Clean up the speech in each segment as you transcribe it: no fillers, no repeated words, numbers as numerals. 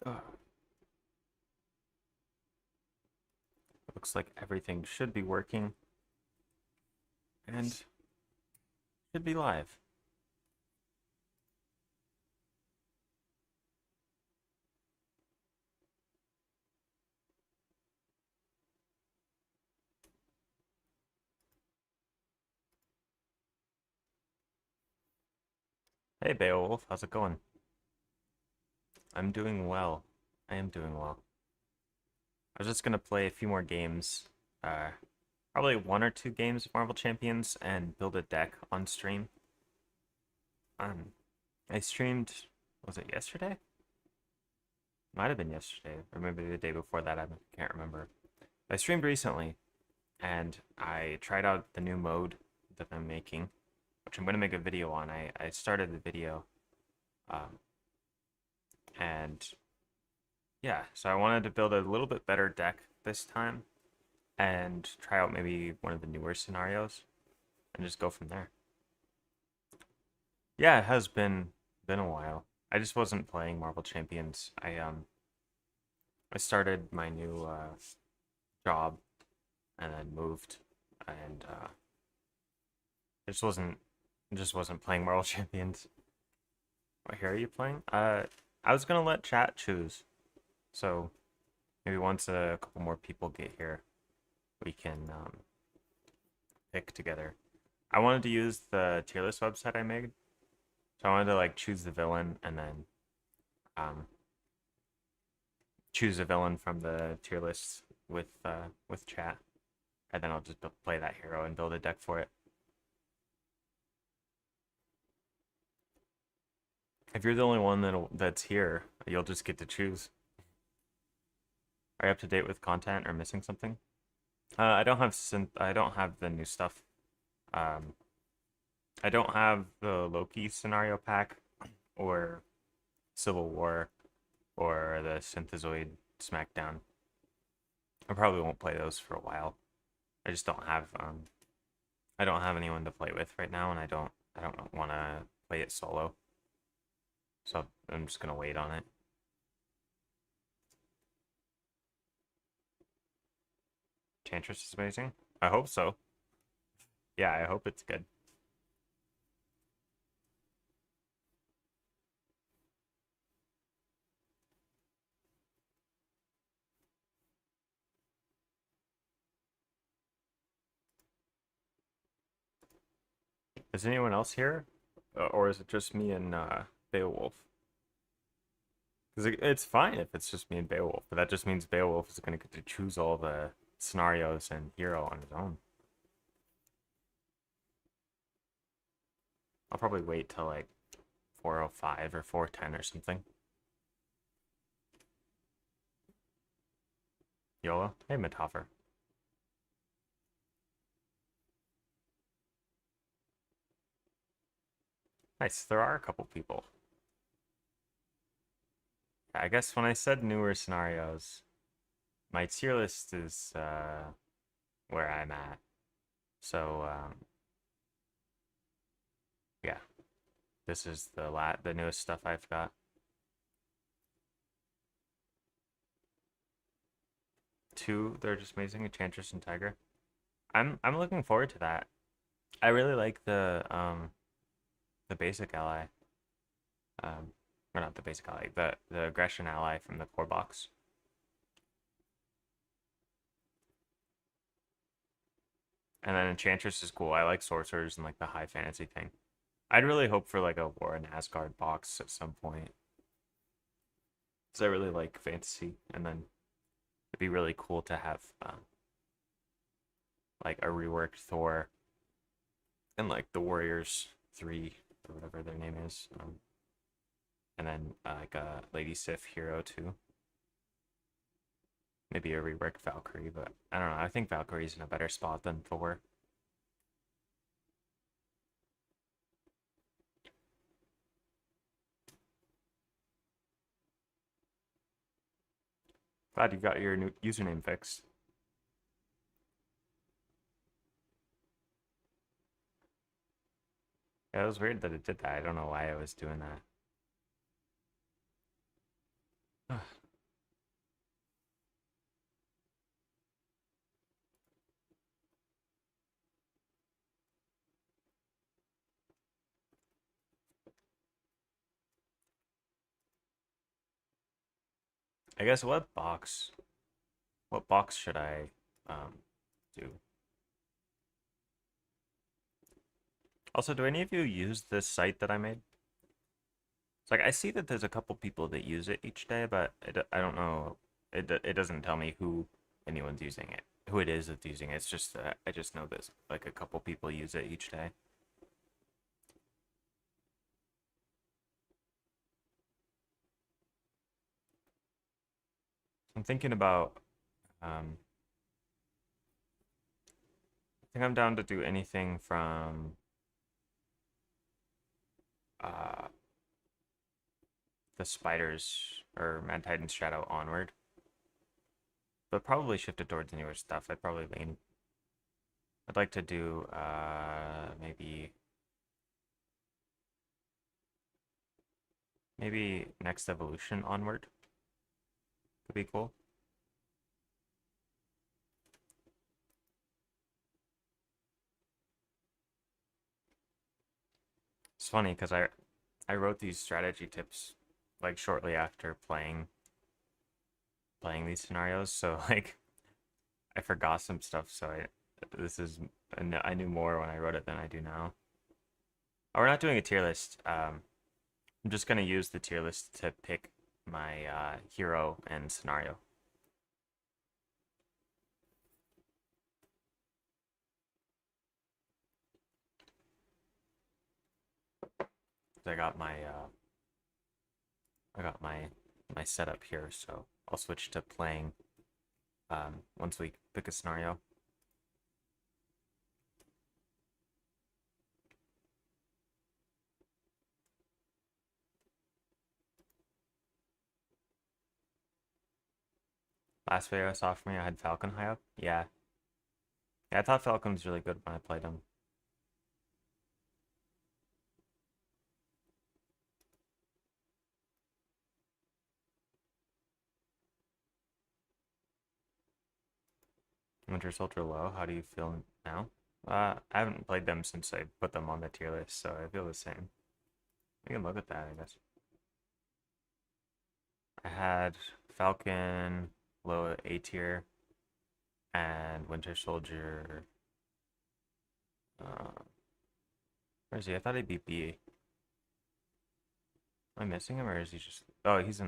Ugh. Looks like everything should be working and should be live. Hey Beowulf, how's it going? I'm doing well. I am doing well. I was just gonna play a few more games. Uh, Probably one or two games of Marvel Champions and build a deck on stream. Um, I streamed, was it yesterday? Might have been yesterday, or maybe the day before that. I can't remember. I streamed recently, and I tried out the new mode that I'm making, which I'm going to make a video on. I started the video, um, and yeah, so I wanted to build a little bit better deck this time and try out maybe one of the newer scenarios and just go from there. Yeah, it has been a while. I just wasn't playing Marvel Champions. I started my new job and then moved, and I just wasn't playing Marvel Champions. What hero are you playing? I was gonna let chat choose, so maybe once a couple more people get here, we can pick together. I wanted to use the tier list website I made, so I wanted to like choose the villain and then um choose a villain from the tier list with chat, and then I'll just play that hero and build a deck for it. If you're the only one that's here, you'll just get to choose. Are you up to date with content or missing something? I don't have the new stuff. Um, I don't have the Loki scenario pack or Civil War or the Synthezoid Smackdown. I probably won't play those for a while. I just I don't have anyone to play with right now, and I don't want to play it solo. So I'm just gonna wait on it. Enchantress is amazing. I hope so. Yeah, I hope it's good. Is anyone else here? Or is it just me and Beowulf? Because it's fine if it's just me and Beowulf, but that just means Beowulf is going to get to choose all the scenarios and hero on his own. I'll probably wait till like 4:05 or 4:10 or something. YOLO? Hey, Metoffer. Nice, there are a couple people. I guess when I said newer scenarios, my tier list is where I'm at. So, yeah, this is the newest stuff I've got. Two, they're just amazing, Enchantress and Tiger. I'm looking forward to that. I really like the basic ally. Um, or not the basic ally, the aggression ally from the core box. And then Enchantress is cool. I like sorcerers and like the high fantasy thing. I'd really hope for like a War in Asgard box at some point. Because I really like fantasy, and then it'd be really cool to have like a reworked Thor and like the Warriors 3 or whatever their name is. And then like a Lady Sif hero too. Maybe a reworked Valkyrie, but I don't know. I think Valkyrie's in a better spot than Thor. Glad you got your new username fixed. Yeah, it was weird that it did that. I don't know why I was doing that. I guess what box should I do? Also, do any of you use this site that I made? It's like I see that there's a couple people that use it each day, but I don't know. It doesn't tell me who anyone's using it, who it is that's using it. It's just I just know this like a couple people use it each day. I'm thinking about I think I'm down to do anything from uh the spiders or Mad Titan's Shadow onward, but probably shifted towards newer stuff. I'd like to do maybe Next Evolution onward could be cool. It's funny because I wrote these strategy tips like shortly after playing these scenarios, so like I forgot some stuff. So this is I knew more when I wrote it than I do now. Oh, we're not doing a tier list. I'm just gonna use the tier list to pick my hero and scenario. I got my setup here, so I'll switch to playing once we pick a scenario. Last video I saw from me, I had Falcon high up. Yeah, yeah, I thought Falcon was really good when I played him. Winter Soldier low. How do you feel now? I haven't played them since I put them on the tier list, so I feel the same. We can look at that, I guess. I had Falcon low A tier and Winter Soldier. Uh, where is he? I thought he'd be B. Am I missing him, or is he just? Oh, he's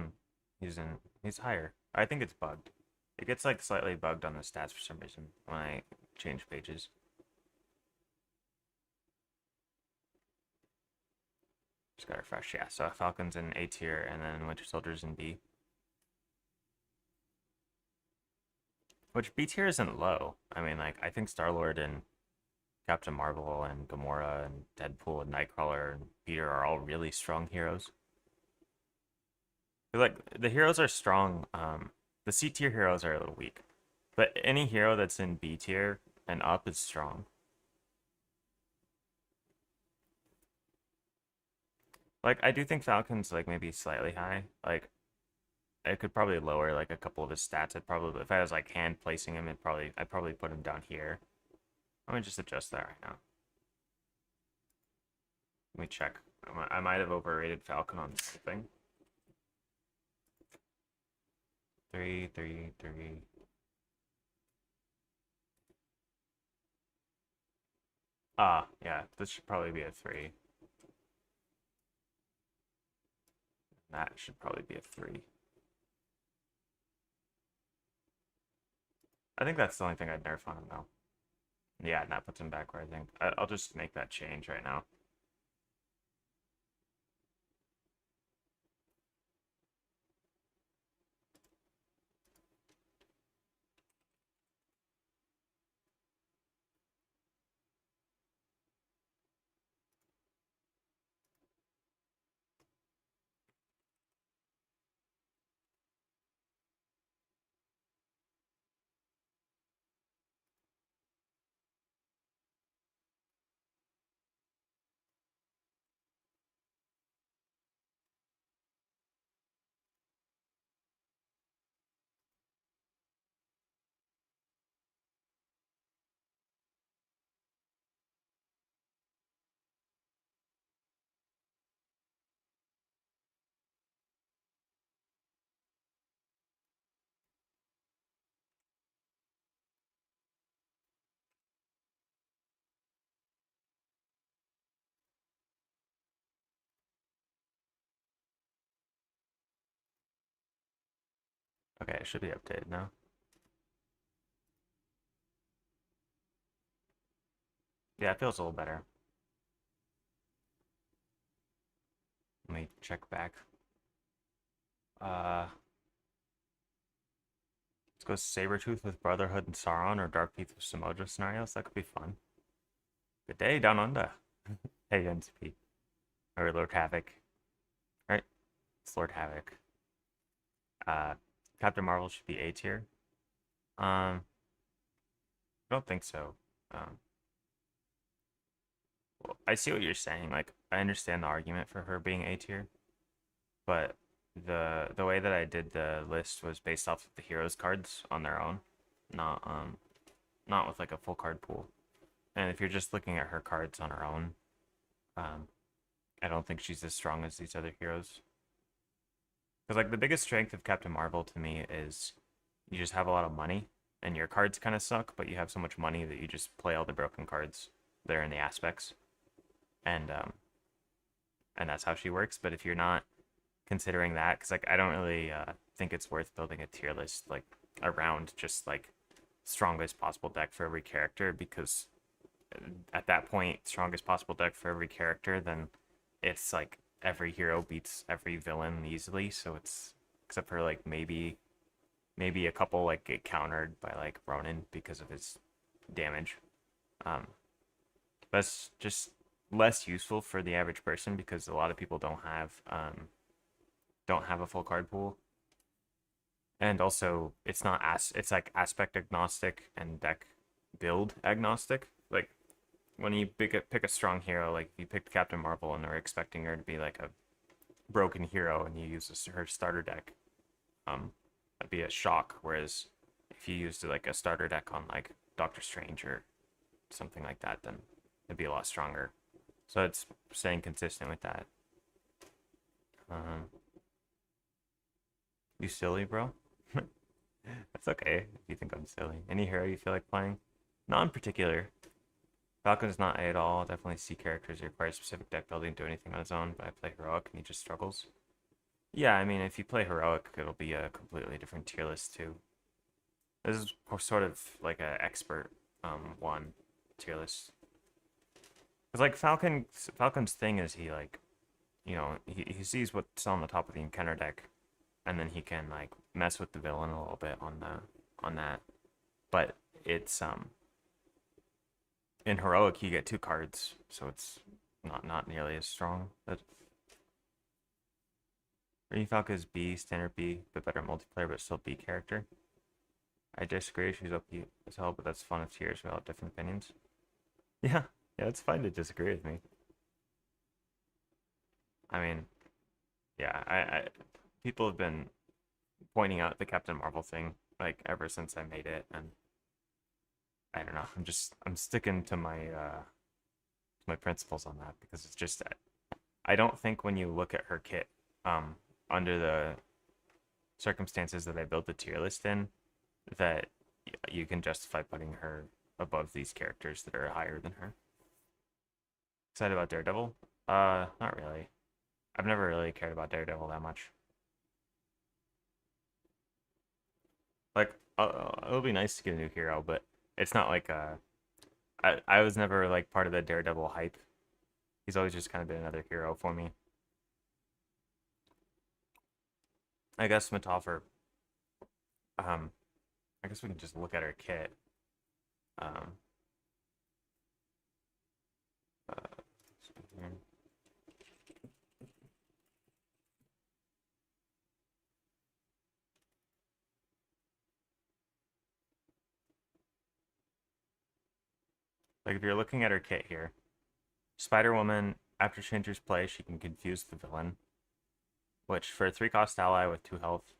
higher. I think it's bugged. It gets like slightly bugged on the stats for some reason when I change pages. Just got to refresh. Yeah, so Falcon's in A tier, and then Winter Soldier's in B. Which B tier isn't low. I mean, like I think Star Lord and Captain Marvel and Gamora and Deadpool and Nightcrawler and Peter are all really strong heroes. Like the heroes are strong. The C tier heroes are a little weak, but any hero that's in B tier and up is strong. Like I do think Falcon's like maybe slightly high. Like I could probably lower like a couple of his stats. I'd probably if I was like hand placing him, I'd probably put him down here. Let me just adjust that right now. Let me check. I might have overrated Falcon on something. 3, 3, 3. Ah, yeah, this should probably be a 3. That should probably be a 3. I think that's the only thing I'd nerf on him though. Yeah, and that puts him back where I think. I'll just make that change right now. Okay, it should be updated now. Yeah, it feels a little better. Let me check back. Let's go Sabretooth with Brotherhood and Sauron or Darkteeth with Samoja scenarios. That could be fun. Good day, down under. Hey, NCP. Or Lord Havoc. Right? It's Lord Havoc. Uh, Captain Marvel should be A tier. I don't think so. Um, well, I see what you're saying. Like, I understand the argument for her being A tier, but the way that I did the list was based off of the heroes cards on their own, not with like a full card pool. And if you're just looking at her cards on her own, um, I don't think she's as strong as these other heroes. Because like the biggest strength of Captain Marvel to me is you just have a lot of money and your cards kind of suck, but you have so much money that you just play all the broken cards that are in the aspects, and that's how she works. But if you're not considering that, because like I don't really think it's worth building a tier list like around just like strongest possible deck for every character, because at that point, strongest possible deck for every character, then it's like every hero beats every villain easily. So it's except for like maybe a couple like get countered by like Ronan because of his damage. Um, that's just less useful for the average person because a lot of people don't have a full card pool, and also it's like aspect agnostic and deck build agnostic. Like when you pick a strong hero, like if you picked Captain Marvel and they're expecting her to be like a broken hero and you use her starter deck, that'd be a shock. Whereas if you used like a starter deck on like Doctor Strange or something like that, then it'd be a lot stronger. So it's staying consistent with that. Um, you silly, bro? That's okay if you think I'm silly. Any hero you feel like playing? Not in particular. Falcon's not A at all. Definitely C characters require specific deck building to do anything on his own, but I play Heroic and he just struggles. Yeah, I mean, if you play Heroic, it'll be a completely different tier list too. This is sort of like an expert one tier list. Cause like Falcon's thing is he like he sees what's on the top of the encounter deck, and then he can like mess with the villain a little bit on that. But it's in Heroic you get two cards, so it's not nearly as strong. But Remy Falco is B, standard B, but better multiplayer, but still B character. I disagree. She's OP as hell, but that's fun of tiers. We all have different opinions. Yeah, yeah, it's fine to disagree with me. I mean, yeah, I people have been pointing out the Captain Marvel thing like ever since I made it, and I don't know. I'm sticking to my principles on that because it's just I don't think when you look at her kit, under the circumstances that I built the tier list in, that you can justify putting her above these characters that are higher than her. Excited about Daredevil? Not really. I've never really cared about Daredevil that much. Like, it'll be nice to get a new hero, but it's not like I was never like part of the Daredevil hype. He's always just kind of been another hero for me. I guess Metoffer. Um, I guess we can just look at her kit. Um, uh, like if you're looking at her kit here, Spider Woman. After she enters play, she can confuse the villain, which for a 3-cost ally with 2 health,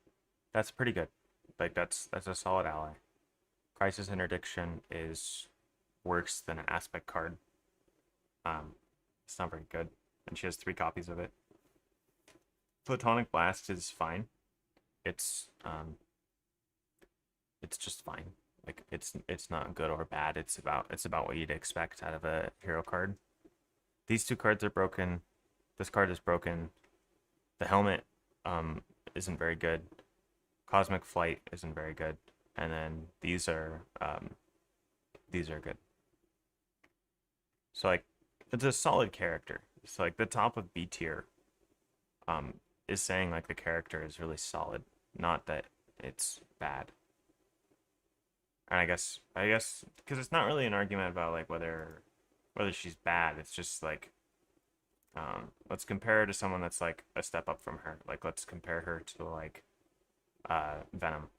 that's pretty good. Like that's a solid ally. Crisis Interdiction is worse than an aspect card. It's not very good, and she has 3 copies of it. Photonic Blast is fine. It's it's just fine. Like it's not good or bad. It's about what you'd expect out of a hero card. These 2 cards are broken. This card is broken. The helmet isn't very good. Cosmic Flight isn't very good, and then these are good. So like it's a solid character. It's like the top of B tier um is saying like the character is really solid, not that it's bad. And I guess because it's not really an argument about like whether she's bad. It's just like let's compare her to someone that's like a step up from her. Like let's compare her to like Venom.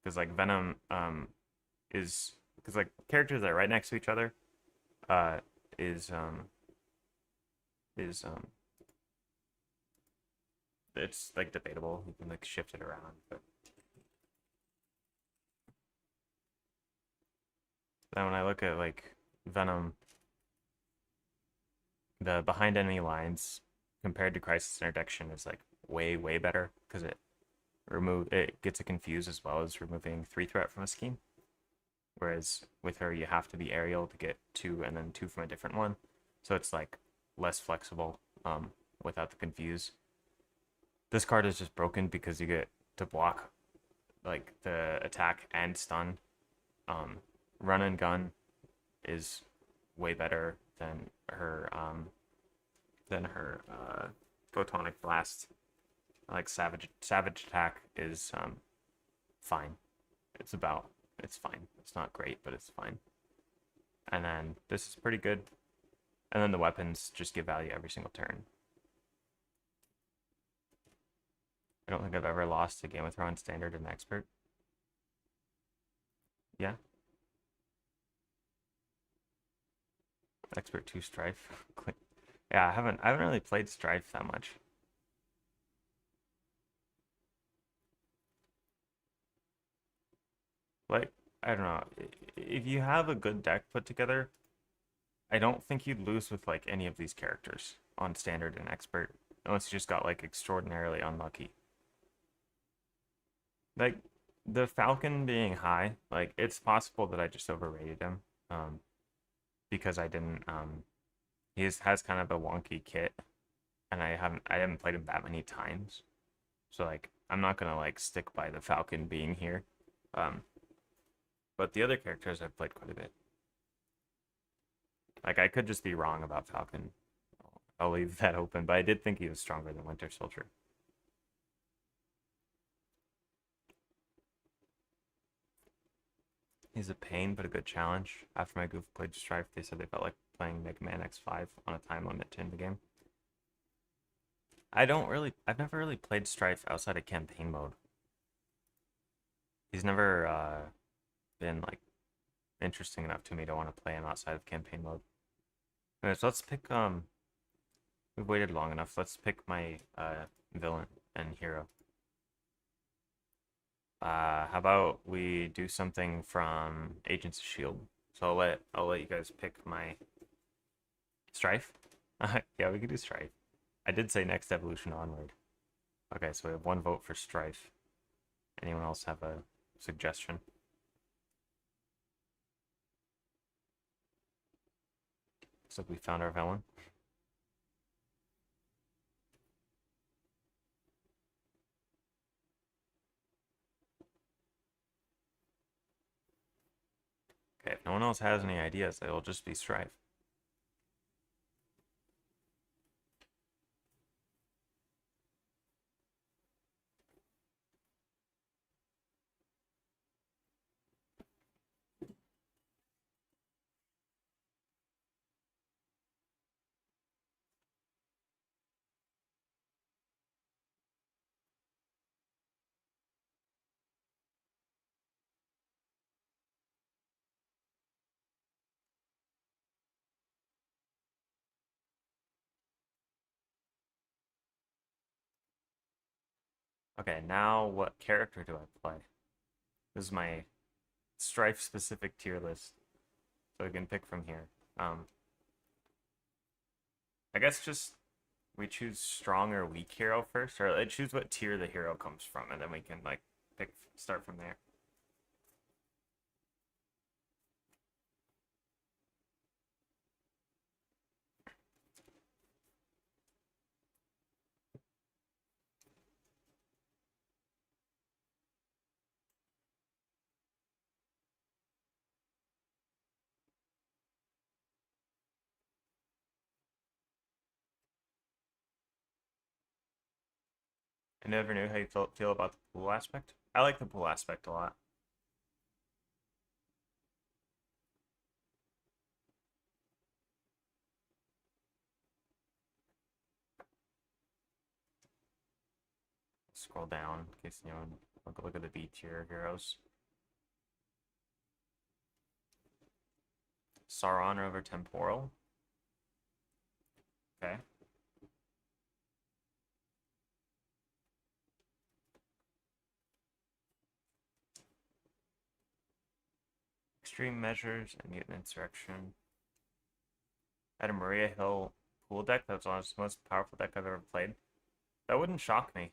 Because like Venom is because like characters that are right next to each other uh is um is it's like debatable. You can like shift it around, but then when I look at like Venom, the behind enemy lines compared to Crisis Interdiction is like way better because it gets it confused as well as removing 3 threat from a scheme. Whereas with her you have to be aerial to get 2 and then 2 from a different one. So it's like less flexible without the confuse. This card is just broken because you get to block like the attack and stun. Um, Run and gun is way better than her photonic blast. Like savage attack is fine. It's about it's fine. It's not great, but it's fine. And then this is pretty good. And then the weapons just give value every single turn. I don't think I've ever lost a game with her on standard and expert. Yeah. Expert 2 Strife. Yeah, I haven't really played Strife that much. Like, I don't know. If you have a good deck put together, I don't think you'd lose with like any of these characters on standard and expert, unless you just got like extraordinarily unlucky. Like the Falcon being high, like it's possible that I just overrated him, um, because I didn't. Has kind of a wonky kit, and I haven't played him that many times, so like I'm not gonna like stick by the Falcon being here. Um, but the other characters I've played quite a bit. Like I could just be wrong about Falcon. I'll leave that open, but I did think he was stronger than Winter Soldier. He's a pain, but a good challenge. After my goof played Strife, they said they felt like playing Mega Man X5 on a time limit to end the game. I've never really played Strife outside of campaign mode. He's never been like interesting enough to me to want to play him outside of campaign mode. Okay, so let's pick we've waited long enough. Let's pick my villain and hero. How about we do something from Agents of Shield? So I'll let you guys pick my Strife. Yeah, we could do Strife. I did say next evolution onward. Okay, so we have 1 vote for Strife. Anyone else have a suggestion? So we found our villain. Okay, if no one else has any ideas, it'll just be Strife. Okay, now what character do I play? This is my Strife specific tier list, so we can pick from here. I guess just we choose strong or weak hero first, or like, choose what tier the hero comes from, and then we can like start from there. I never knew how you feel about the pool aspect. I like the pool aspect a lot. Scroll down in case you know. Look at the B tier heroes. Sauron over Temporal. Okay. Extreme Measures and Mutant Insurrection. I had a Maria Hill pool deck that was honestly the most powerful deck I've ever played. That wouldn't shock me.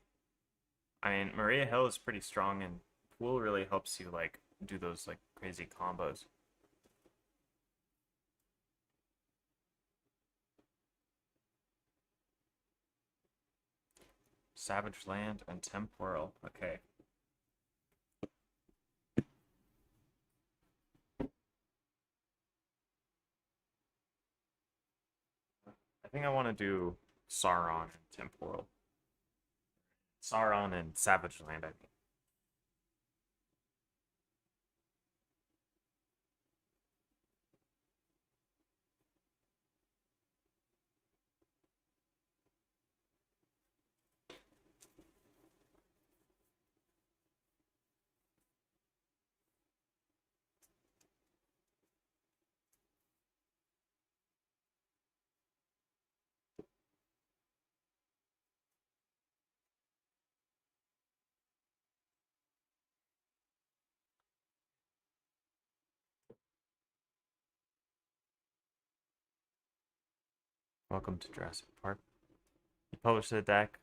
I mean, Maria Hill is pretty strong, and pool really helps you like do those like crazy combos. Savage Land and Temporal. Okay. I think I want to do Sauron and Temporal. Sauron and Savage Land, I mean. Welcome to Jurassic Park. You published the deck.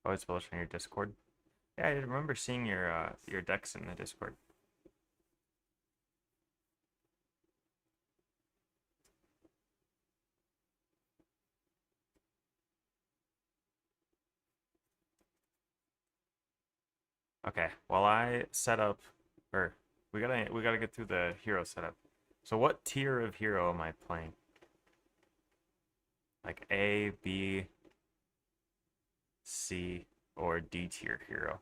Always publish on your Discord. Yeah, I remember seeing your decks in the Discord. Okay, while I set up, or we gotta get through the hero setup. So what tier of hero am I playing? Like A, B, C, or D tier hero?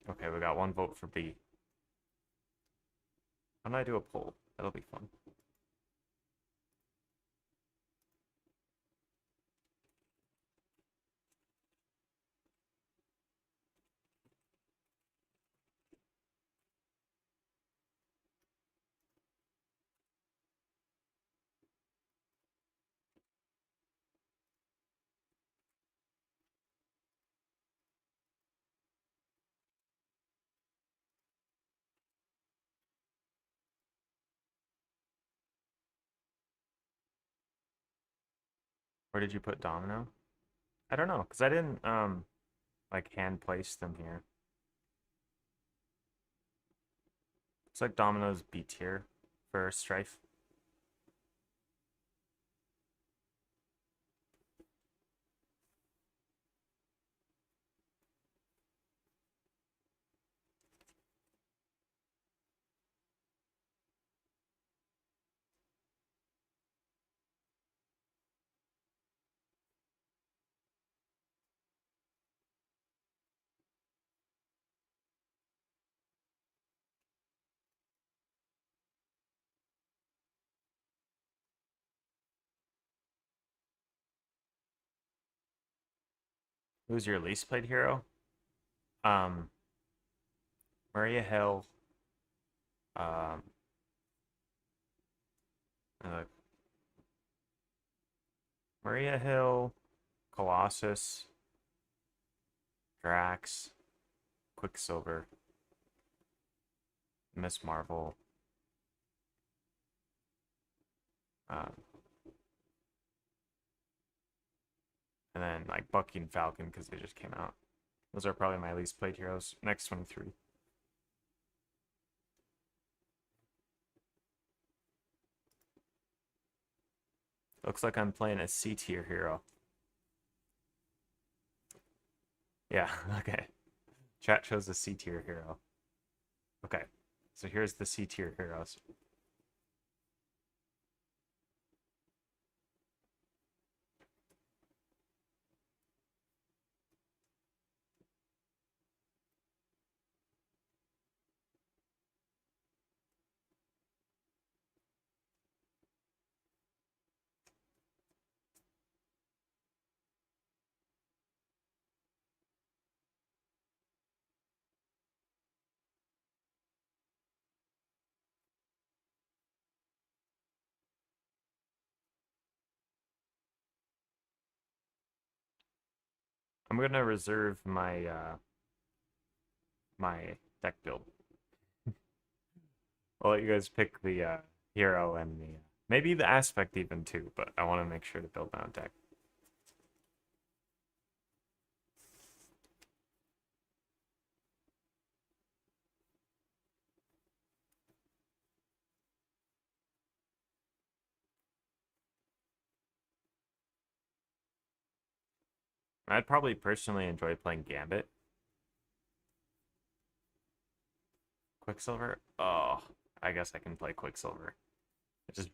Okay, we got one vote for B. Why don't I do a poll? That'll be fun. Where did you put Domino? I don't know, because I didn't like hand place them here. It's like Domino's B tier for Strife. Who's your least played hero? Um, Maria Hill. Um, uh, Maria Hill, Colossus, Drax, Quicksilver, Miss Marvel. Um, and then like Bucky and Falcon because they just came out. Those are probably my least played heroes. Next 23. Looks like I'm playing a C tier hero. Yeah, okay. Chat chose a C tier hero. Okay, so here's the C tier heroes. I'm gonna reserve my my deck build. I'll let you guys pick the hero and the maybe the aspect even too, but I want to make sure to build my own deck. I'd probably personally enjoy playing Gambit. Quicksilver? Oh, I guess I can play Quicksilver. It just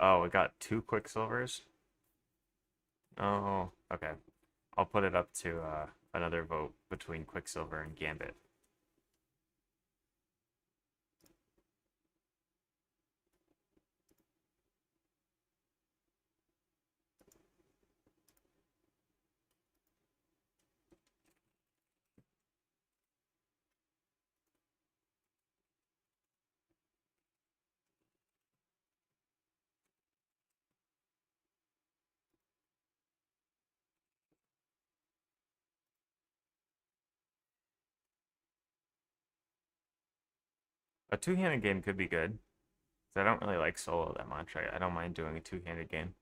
oh, we got two Quicksilvers. Oh, okay. I'll put it up to another vote between Quicksilver and Gambit. A two-handed game could be good. 'Cause I don't really like solo that much. I don't mind doing a two-handed game.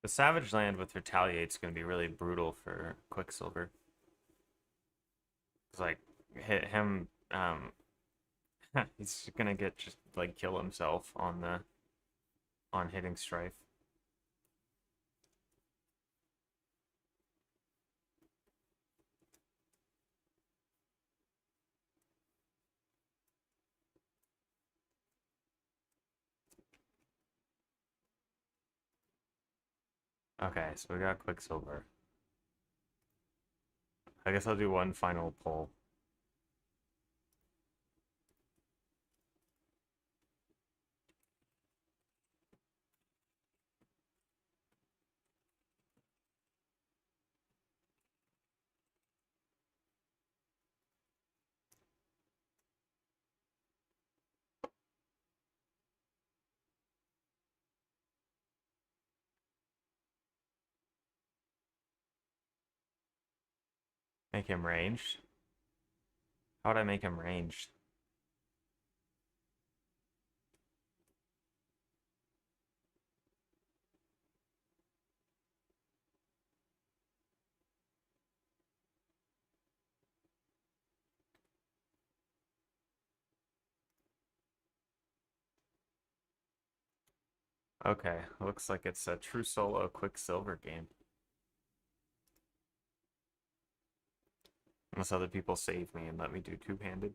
The Savage Land with Retaliate's going to be really brutal for Quicksilver. It's like hit him he's gonna get just like kill himself on the on hitting Strife. Okay, so we got Quicksilver. I guess I'll do one final pull. Make him ranged. How would I make him ranged? Okay, looks like it's a true solo Quicksilver game. Unless other people save me and let me do two-handed.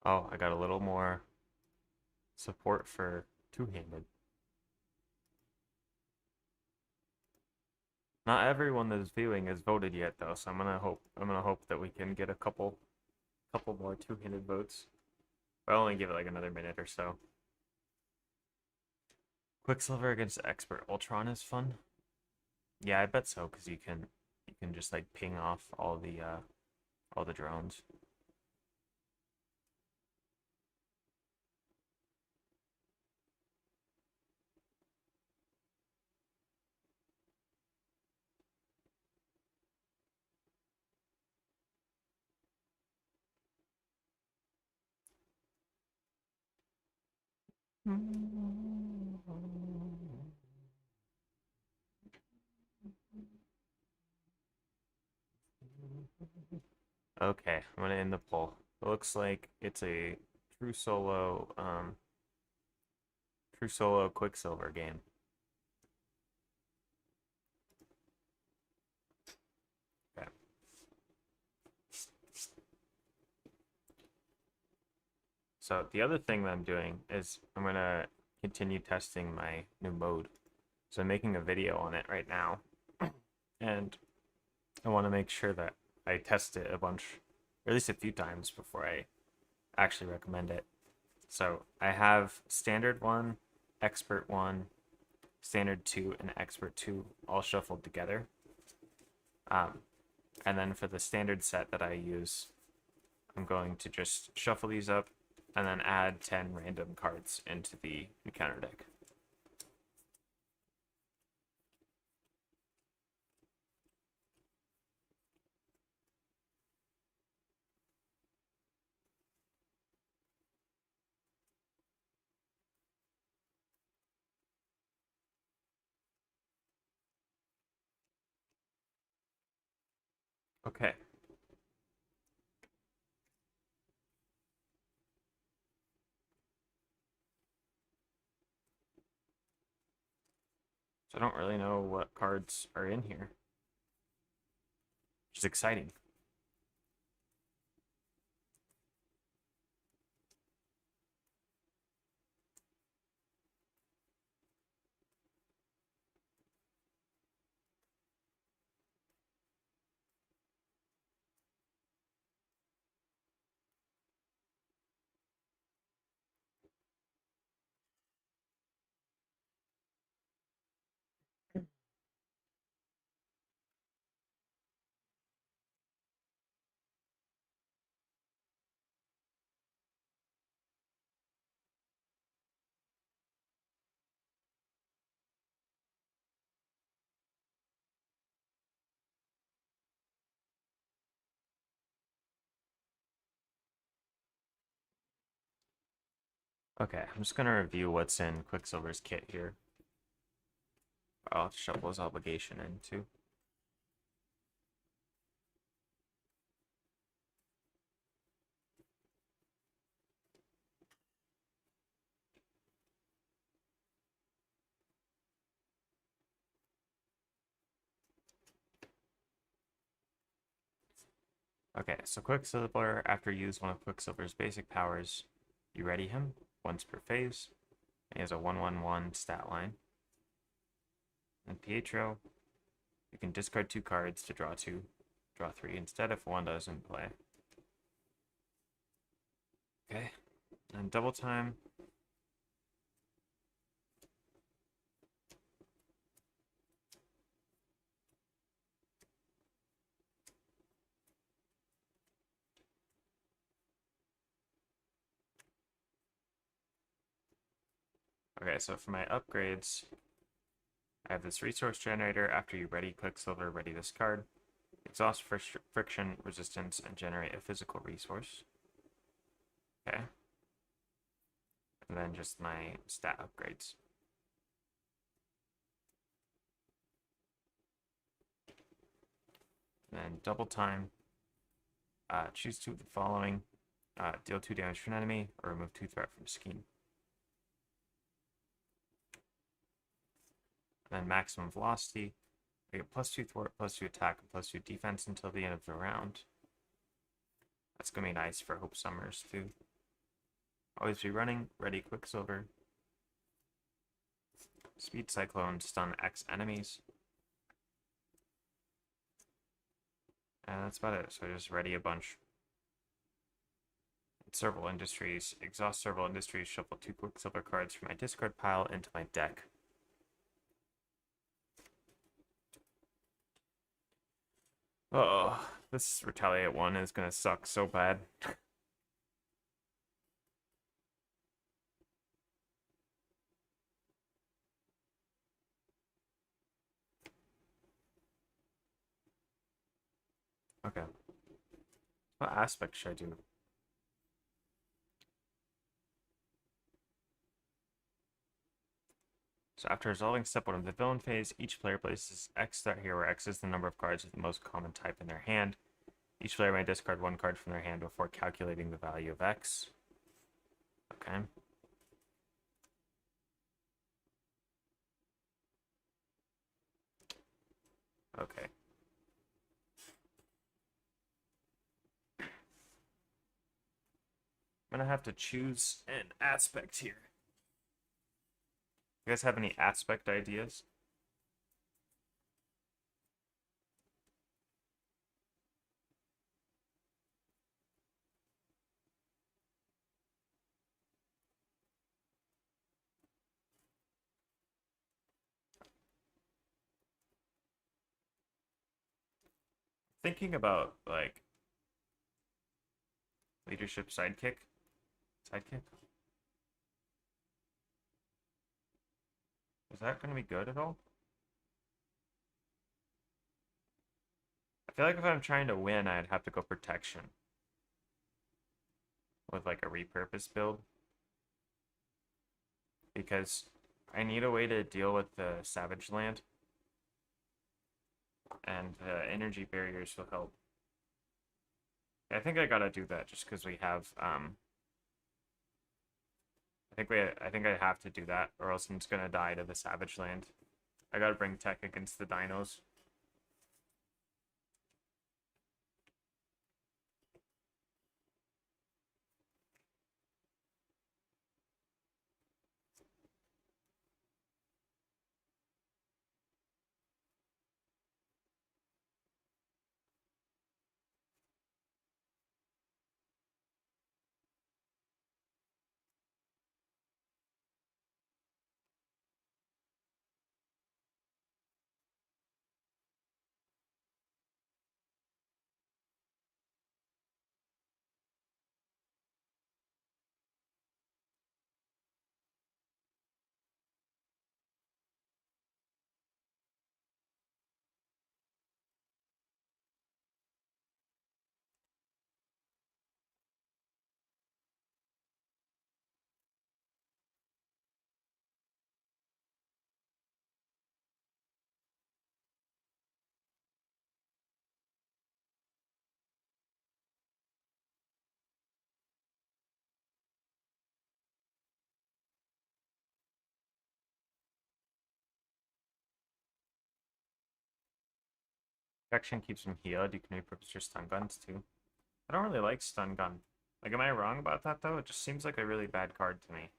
Oh, I got a little more support for two-handed. Not everyone that is viewing has voted yet though, so I'm gonna hope that we can get a couple more two-handed votes. I'll only give it like another minute or so. Quicksilver against Expert Ultron is fun. Yeah, I bet so, because you can just like ping off all the drones. Okay, I'm gonna end the poll. It looks like it's a true solo, true solo Quicksilver game. Okay. So the other thing that I'm doing is I'm gonna continue testing my new mode. So I'm making a video on it right now, and I want to make sure that I test it a bunch, or at least a few times before I actually recommend it. So I have standard 1, expert 1, standard 2, and expert 2 all shuffled together. Um, and then for the standard set that I use, I'm going to just shuffle these up and then add 10 random cards into the encounter deck. Okay. So I don't really know what cards are in here, which is exciting. Okay, I'm just gonna review what's in Quicksilver's kit here. I'll have to shuffle his obligation in too. Okay, so Quicksilver, after you use one of Quicksilver's basic powers, you ready him once per phase. He has a 1/1/1 stat line. And Pietro, you can discard 2 cards to draw 2, draw 3 instead if one doesn't play. Okay, and double time. Okay, so for my upgrades, I have this resource generator. After you ready Quicksilver, ready this card. Exhaust friction resistance and generate a physical resource. Okay. And then just my stat upgrades. And then double time. Choose 2 of the following. Deal 2 damage to an enemy, or remove 2 threat from scheme. And then maximum velocity. We get +2 thwart, +2 attack, and +2 defense until the end of the round. That's going to be nice for Hope Summers, too. Always be running, ready Quicksilver. Speed Cyclone, stun X enemies. And that's about it. So I just ready a bunch. Several Industries. Exhaust Several Industries. Shuffle 2 Quicksilver cards from my discard pile into my deck. Oh, this Retaliate one is gonna suck so bad. Okay. What aspect should I do? So after resolving step 1 of the villain phase, each player places X threat here, where X is the number of cards with the most common type in their hand. Each player may discard one card from their hand before calculating the value of X. Okay. Okay. I'm gonna have to choose an aspect here. You guys have any aspect ideas? Thinking about like leadership sidekick. Sidekick? Is that gonna be good at all? I feel like if I'm trying to win, I'd have to go protection. With like a repurpose build. Because I need a way to deal with the Savage Land. And energy barriers will help. I think I gotta do that just because we have I think I have to do that, or else I'm just gonna die to the Savage Land. I gotta bring tech against the dinos. Protection keeps him healed. You can repurpose your stun guns too. I don't really like stun gun. Like, am I wrong about that though? It just seems like a really bad card to me.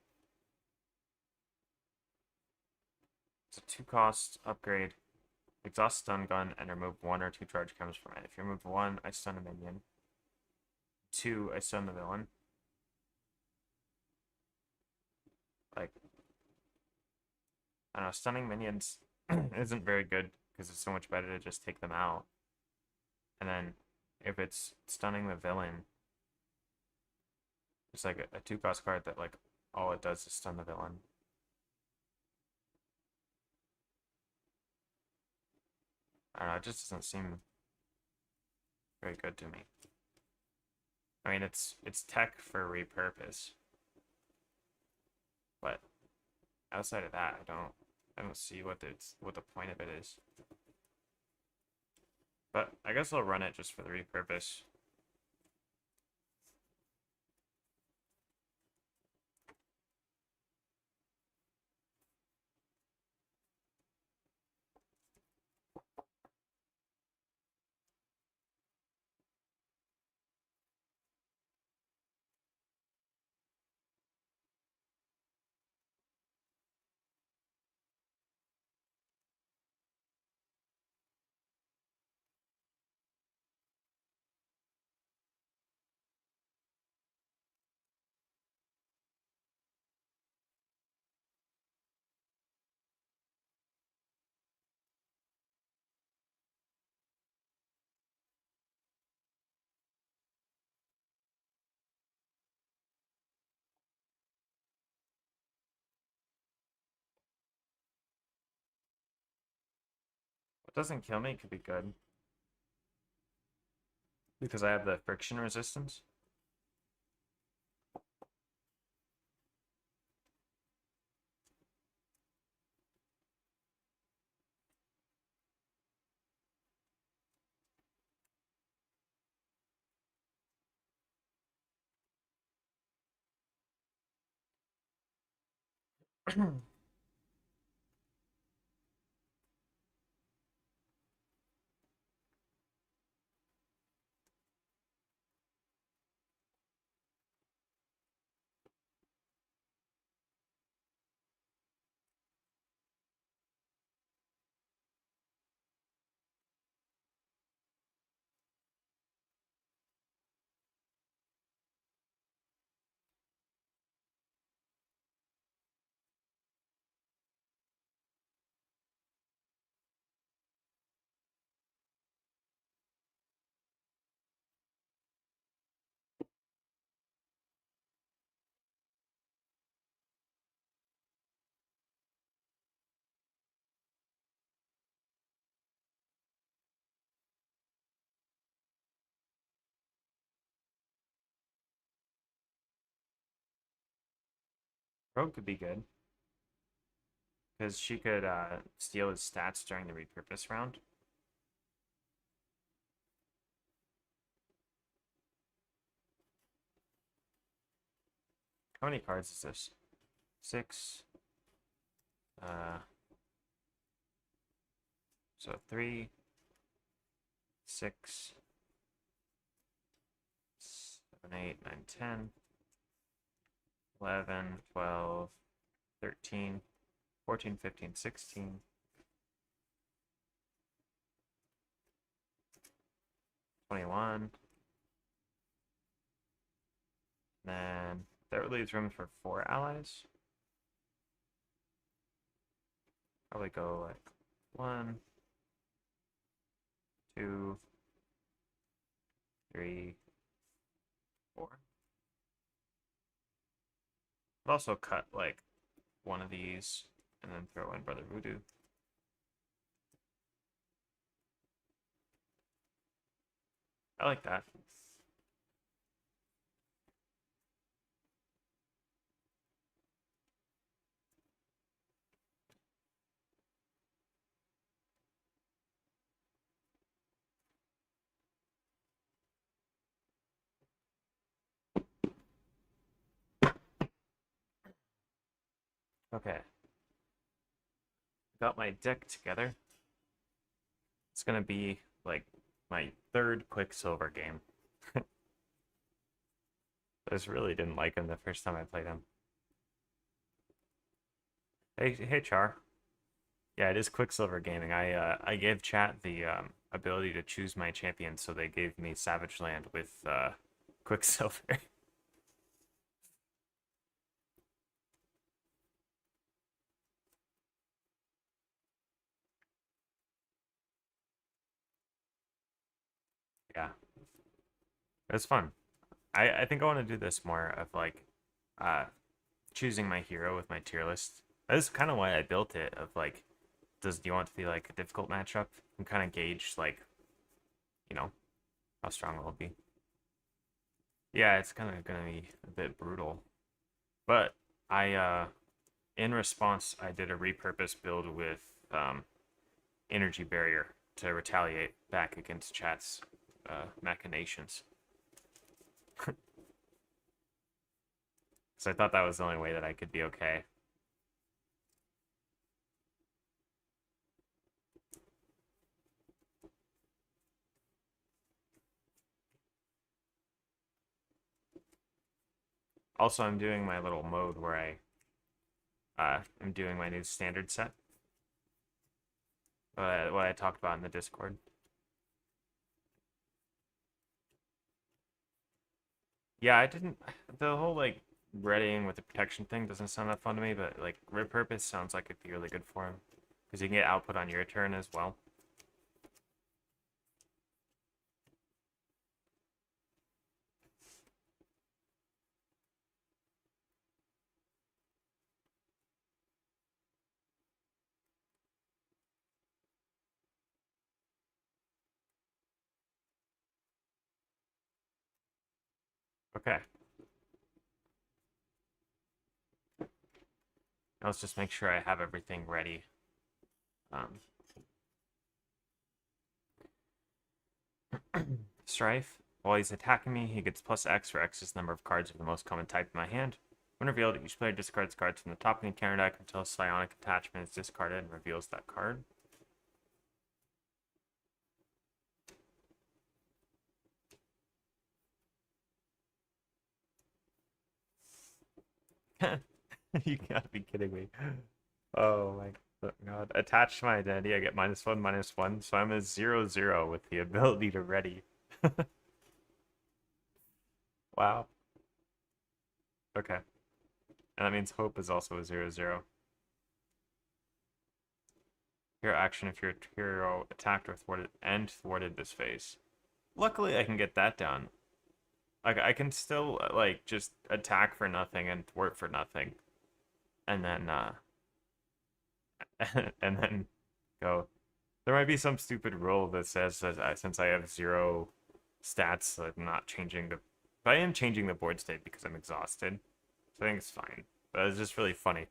It's a 2-cost upgrade. Exhaust stun gun and remove 1 or 2 charge comes from it. If you remove 1, I stun a minion. 2, I stun the villain. Like, I don't know, stunning minions isn't very good because it's so much better to just take them out. And then if it's stunning the villain, it's like a 2-cost card that like all it does is stun the villain. I don't know, it just doesn't seem very good to me. I mean, it's tech for repurpose, but outside of that, I don't see what the point of it is. But I guess I'll run it just for the repurpose. What doesn't kill me could be good. Because I have the friction resistance. Rogue could be good because she could steal his stats during the repurpose round. How many cards is this? 6. Uh, so 3, 6, 7, 8, 9, 10, 11, 12, 13, 14, 15, 16. 21. Then that leaves room for 4 allies. Probably go like 1, 2, 3, 4. I'd also cut like one of these and then throw in Brother Voodoo. I like that. Okay. Got my deck together. It's gonna be like my 3rd Quicksilver game. I just really didn't like him the first time I played him. Hey Char. Yeah, it is Quicksilver Gaming. I gave chat the ability to choose my champion, so they gave me Savage Land with Quicksilver. Yeah, it was fun. I think I want to do this more of like uh choosing my hero with my tier list. That's kind of why I built it. Of like, do you want to be like a difficult matchup and kind of gauge like, you know, how strong it will be. Yeah, it's kind of gonna be a bit brutal, but I in response I did a repurpose build with energy barrier to retaliate back against chat's machinations. So I thought that was the only way that I could be okay. Also, I'm doing my little mode where I'm doing my new standard set. What I talked about in the Discord. Yeah, I didn't. The whole like readying with the protection thing doesn't sound that fun to me, but like repurpose sounds like it'd be really good for him because you can get output on your turn as well. Okay. Now let's just make sure I have everything ready. Um, Strife. While he's attacking me, he gets plus X for X's number of cards of the most common type in my hand. When revealed, each player discards cards from the top of the encounter deck until a psionic attachment is discarded and reveals that card. You gotta be kidding me. Oh my god. Attached to my identity, I get -1/-1, so I'm a 0/0 with the ability to ready. Wow. Okay. And that means hope is also a 0/0. Hero action if your hero attacked or thwarted this phase. Luckily, I can get that down. Like I can still like just attack for nothing and thwart for nothing, and then and then go. There might be some stupid rule that says that since I have 0 stats, I'm not changing the. But I am changing the board state because I'm exhausted, so I think it's fine. But it's just really funny.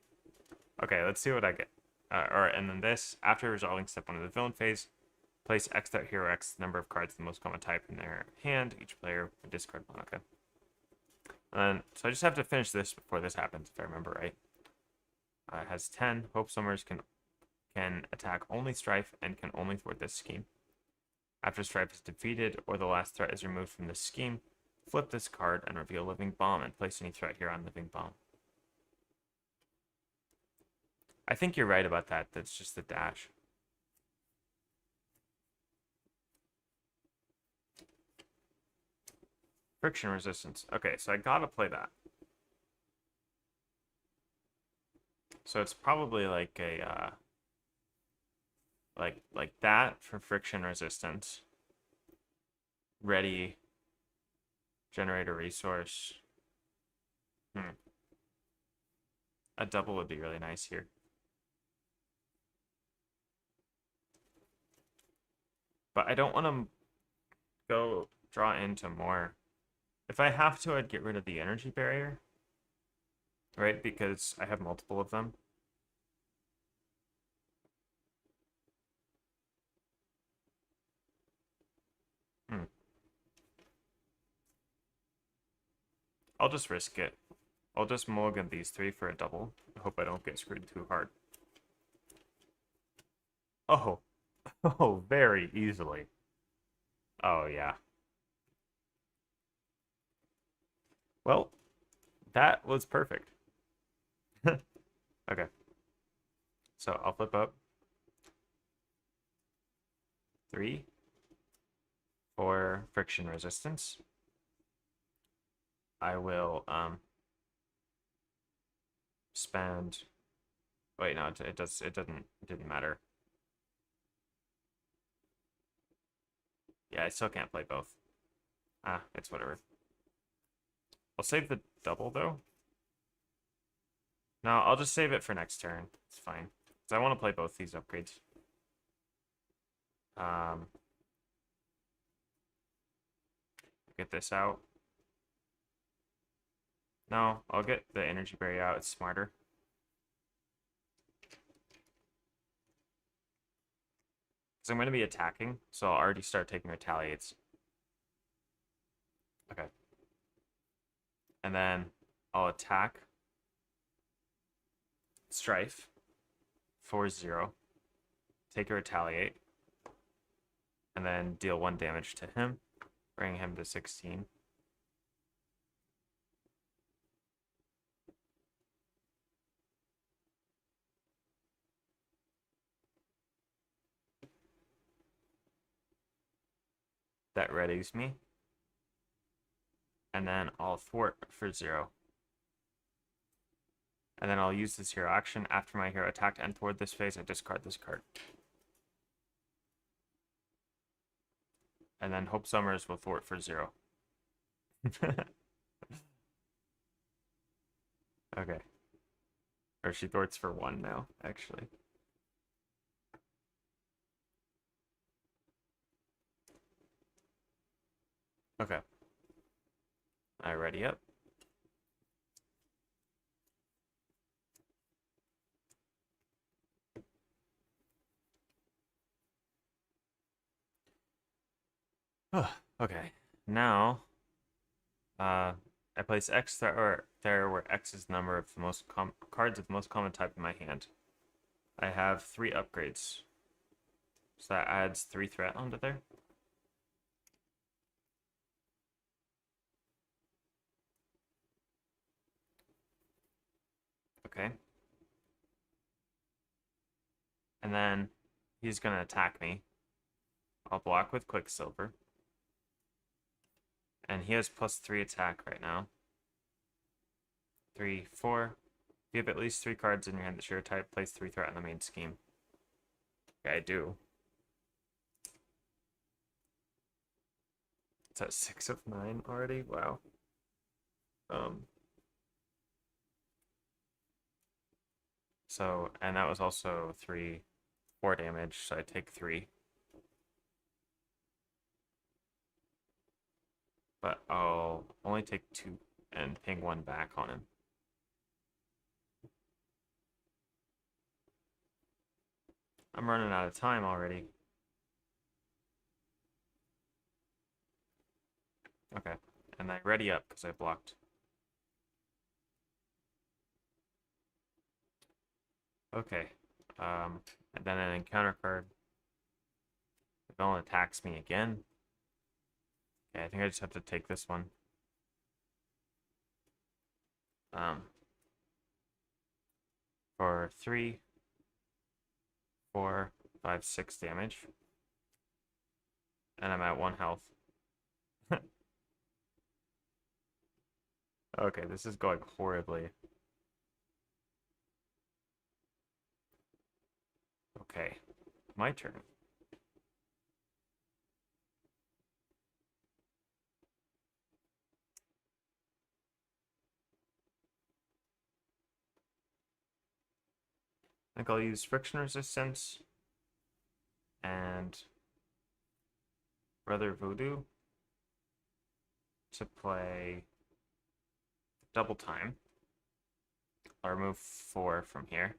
Okay, let's see what I get. Alright, and then this, after resolving step 1 of the villain phase, place X.Hero X number of cards, the most common type in their hand. Each player would discard one. Okay. And so I just have to finish this before this happens, if I remember right. It has 10. Hope Summers can attack only Strife and can only thwart this scheme. After Strife is defeated or the last threat is removed from this scheme, flip this card and reveal Living Bomb and place any threat here on Living Bomb. I think you're right about that. That's just the dash. Friction resistance. Okay, so I gotta play that. So it's probably like a like that for friction resistance. Ready. Generate a resource. A double would be really nice here. But I don't want to go draw into more. If I have to, I'd get rid of the energy barrier. Right? Because I have multiple of them. I'll just risk it. I'll just mulligan these 3 for a double. I hope I don't get screwed too hard. Oh. Oh, very easily. Oh, yeah. Well, that was perfect. Okay. So I'll flip up 3 for friction resistance. I will spend. Wait, no, it didn't matter. Yeah, I still can't play both. Ah, it's whatever. I'll save the double though. No, I'll just save it for next turn. It's fine. Because I want to play both these upgrades. Get this out. No, I'll get the energy barrier out. It's smarter. Because I'm going to be attacking, so I'll already start taking retaliates. Okay. And then I'll attack Strife 4-0. Take a retaliate. And then deal 1 damage to him. Bring him to 16. That readies me. And then I'll thwart for 0. And then I'll use this hero action. After my hero attacked and thwart this phase, I discard this card. And then Hope Summers will thwart for 0. Okay. Or she thwarts for 1 now, actually. Okay. I ready up. Okay. Now, I place X there where X is the number of the most cards of the most common type in my hand. I have 3 upgrades. So that adds 3 threat onto there. Okay. And then he's going to attack me. I'll block with Quicksilver. And he has +3 attack right now. 3, 4. If you have at least 3 cards in your hand that share a type, place 3 threat on the main scheme. Okay, I do. It's at 6 of 9 already? Wow. So, and that was also 4 damage, so I take 3. But I'll only take 2 and ping 1 back on him. I'm running out of time already. Okay, and I ready up because I blocked. Okay, and then an encounter card. The villain attacks me again. Okay, I think I just have to take this one. For 3, 4, 5, 6 damage. And I'm at 1 health. Okay, this is going horribly. Okay, my turn. I think I'll use friction resistance and Brother Voodoo to play double time. I'll remove 4 from here.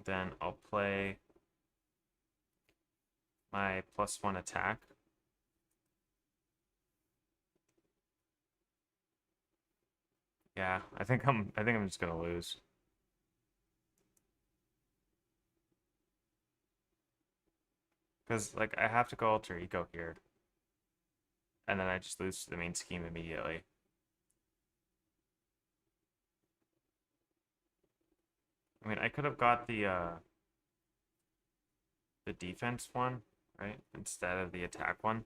Then I'll play my +1 attack. Yeah, I think I'm just gonna lose. Because like I have to go alter ego here. And then I just lose to the main scheme immediately. I mean I could have got the defense one, right? Instead of the attack one.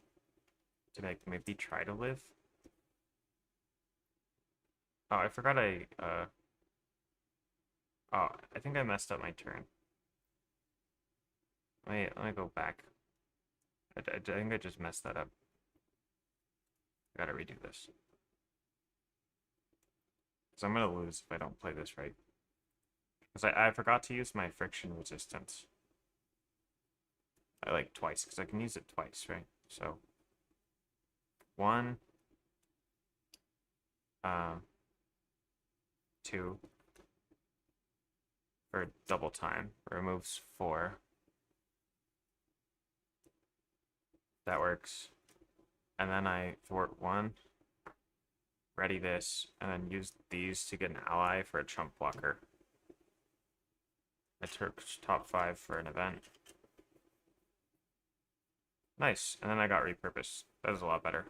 To maybe try to live. Oh, I forgot oh, I think I messed up my turn. Let me go back. I think I just messed that up. I gotta redo this. Because I'm gonna lose if I don't play this right. Because I forgot to use my friction resistance. I like twice, because I can use it twice, right? So 1, 2 for double time. Removes 4. That works. And then I thwart 1. Ready this, and then use these to get an ally for a chump blocker. I took top 5 for an event. Nice, and then I got repurposed. That was a lot better.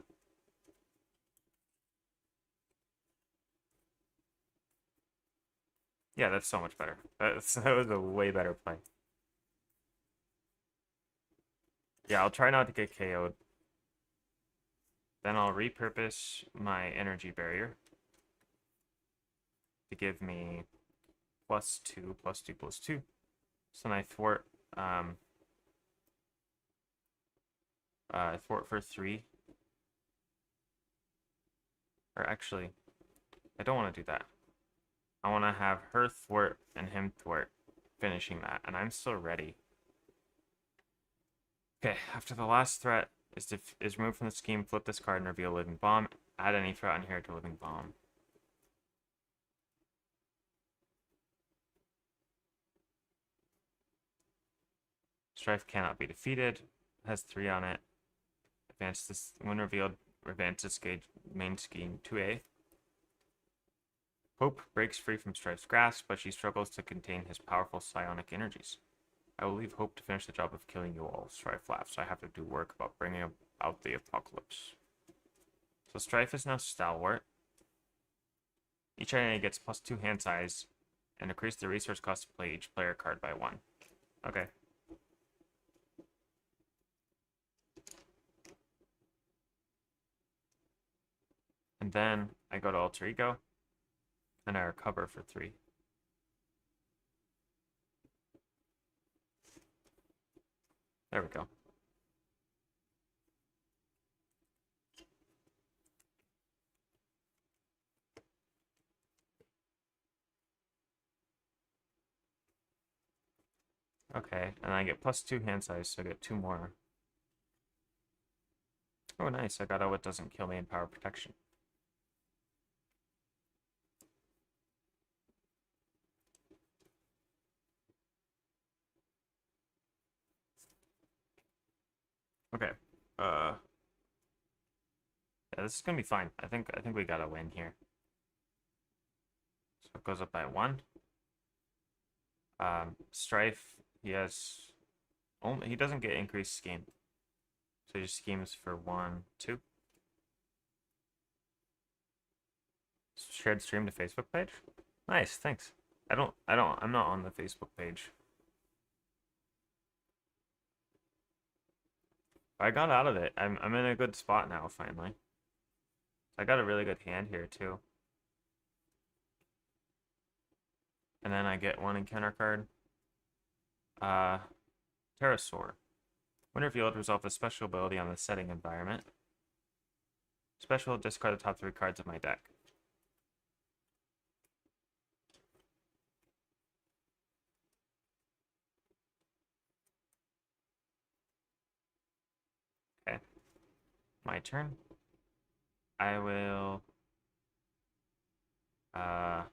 Yeah, that's so much better. That was a way better play. Yeah, I'll try not to get KO'd. Then I'll repurpose my energy barrier to give me +2, +2, +2. So then I thwart thwart for 3. Or actually, I don't want to do that. I want to have her thwart and him thwart, finishing that, and I'm still ready. Okay, after the last threat is removed from the scheme, flip this card and reveal Living Bomb. Add any threat on here to Living Bomb. Strife cannot be defeated. It has 3 on it. advance this when revealed, advance its main scheme 2A. Hope breaks free from Strife's grasp, but she struggles to contain his powerful psionic energies. I will leave Hope to finish the job of killing you all, Strife laughs. I have to do work about bringing about the apocalypse. So Strife is now Stalwart. Each enemy gets +2 hand size and increase the resource cost to play each player card by 1. Okay. And then I go to Alter Ego, and I recover for 3. There we go. Okay, and I get +2 hand size, so I get 2 more. Oh, nice. I got what doesn't kill me in power protection. Okay. Yeah, this is gonna be fine. I think we gotta win here. So it goes up by 1. Strife, he doesn't get increased scheme. So he just schemes for 1, 2. Shared stream to Facebook page? Nice, thanks. I'm not on the Facebook page. I got out of it. I'm in a good spot now, finally. I got a really good hand here, too. And then I get 1 encounter card. Pterosaur. When revealed, resolve a special ability on the setting environment. Special, discard the top 3 cards of my deck. Okay. My turn. I will probably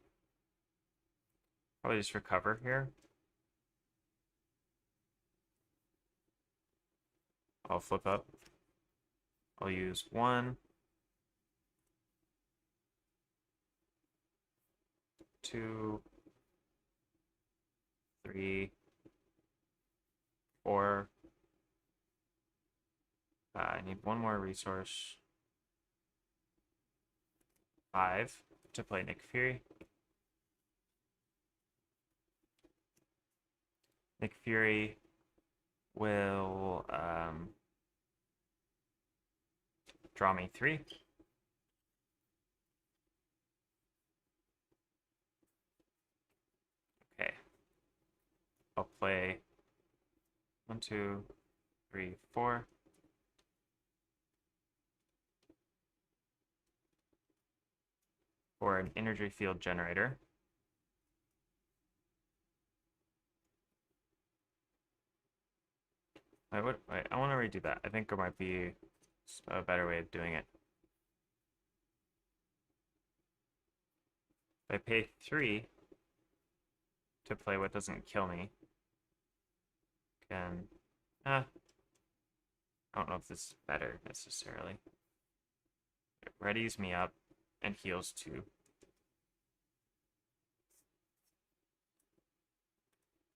just recover here. I'll flip up. I'll use 1, 2, 3, 4. I need 1 more resource. 5 to play Nick Fury. Nick Fury will draw me 3. Okay. I'll play 1, 2, 3, 4. For an energy field generator. I want to redo that. I think there might be a better way of doing it. If I pay 3 to play what doesn't kill me, I don't know if this is better necessarily. It readies me up and heals 2.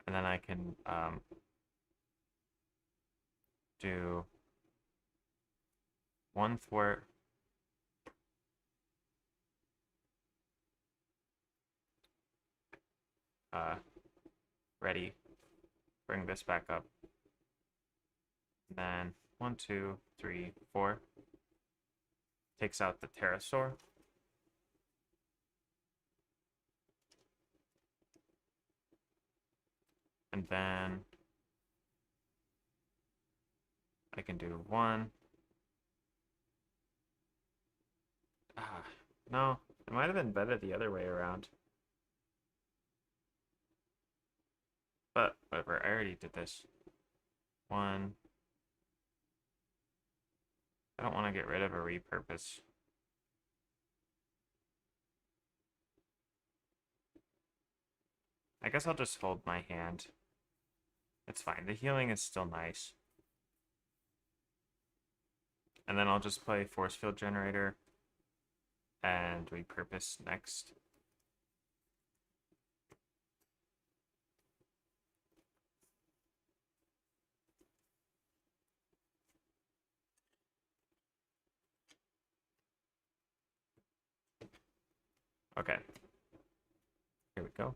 And then I can do 1 thwart. Ready. Bring this back up. And then 1, 2, 3, 4. Takes out the Pterosaur. And then I can do 1. No, it might have been better the other way around. But whatever, I already did this. 1. I don't want to get rid of a repurpose. I guess I'll just hold my hand. It's fine. The healing is still nice. And then I'll just play Force Field Generator and repurpose next. Okay. Here we go.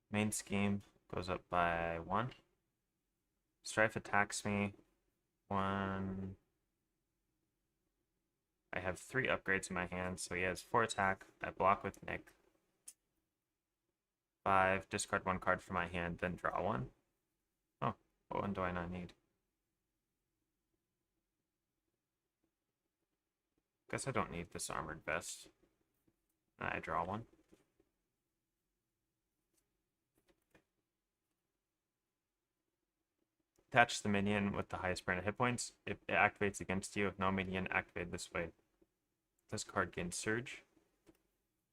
Main scheme goes up by 1. Strife attacks me. 1. I have 3 upgrades in my hand, so he has 4 attack. I block with Nick. 5. Discard 1 card from my hand, then draw 1. Oh, what one do I not need? Guess I don't need this armored vest. I draw 1. Attach the minion with the highest brand of hit points. If it activates against you, if no minion activated this way, this card gains Surge.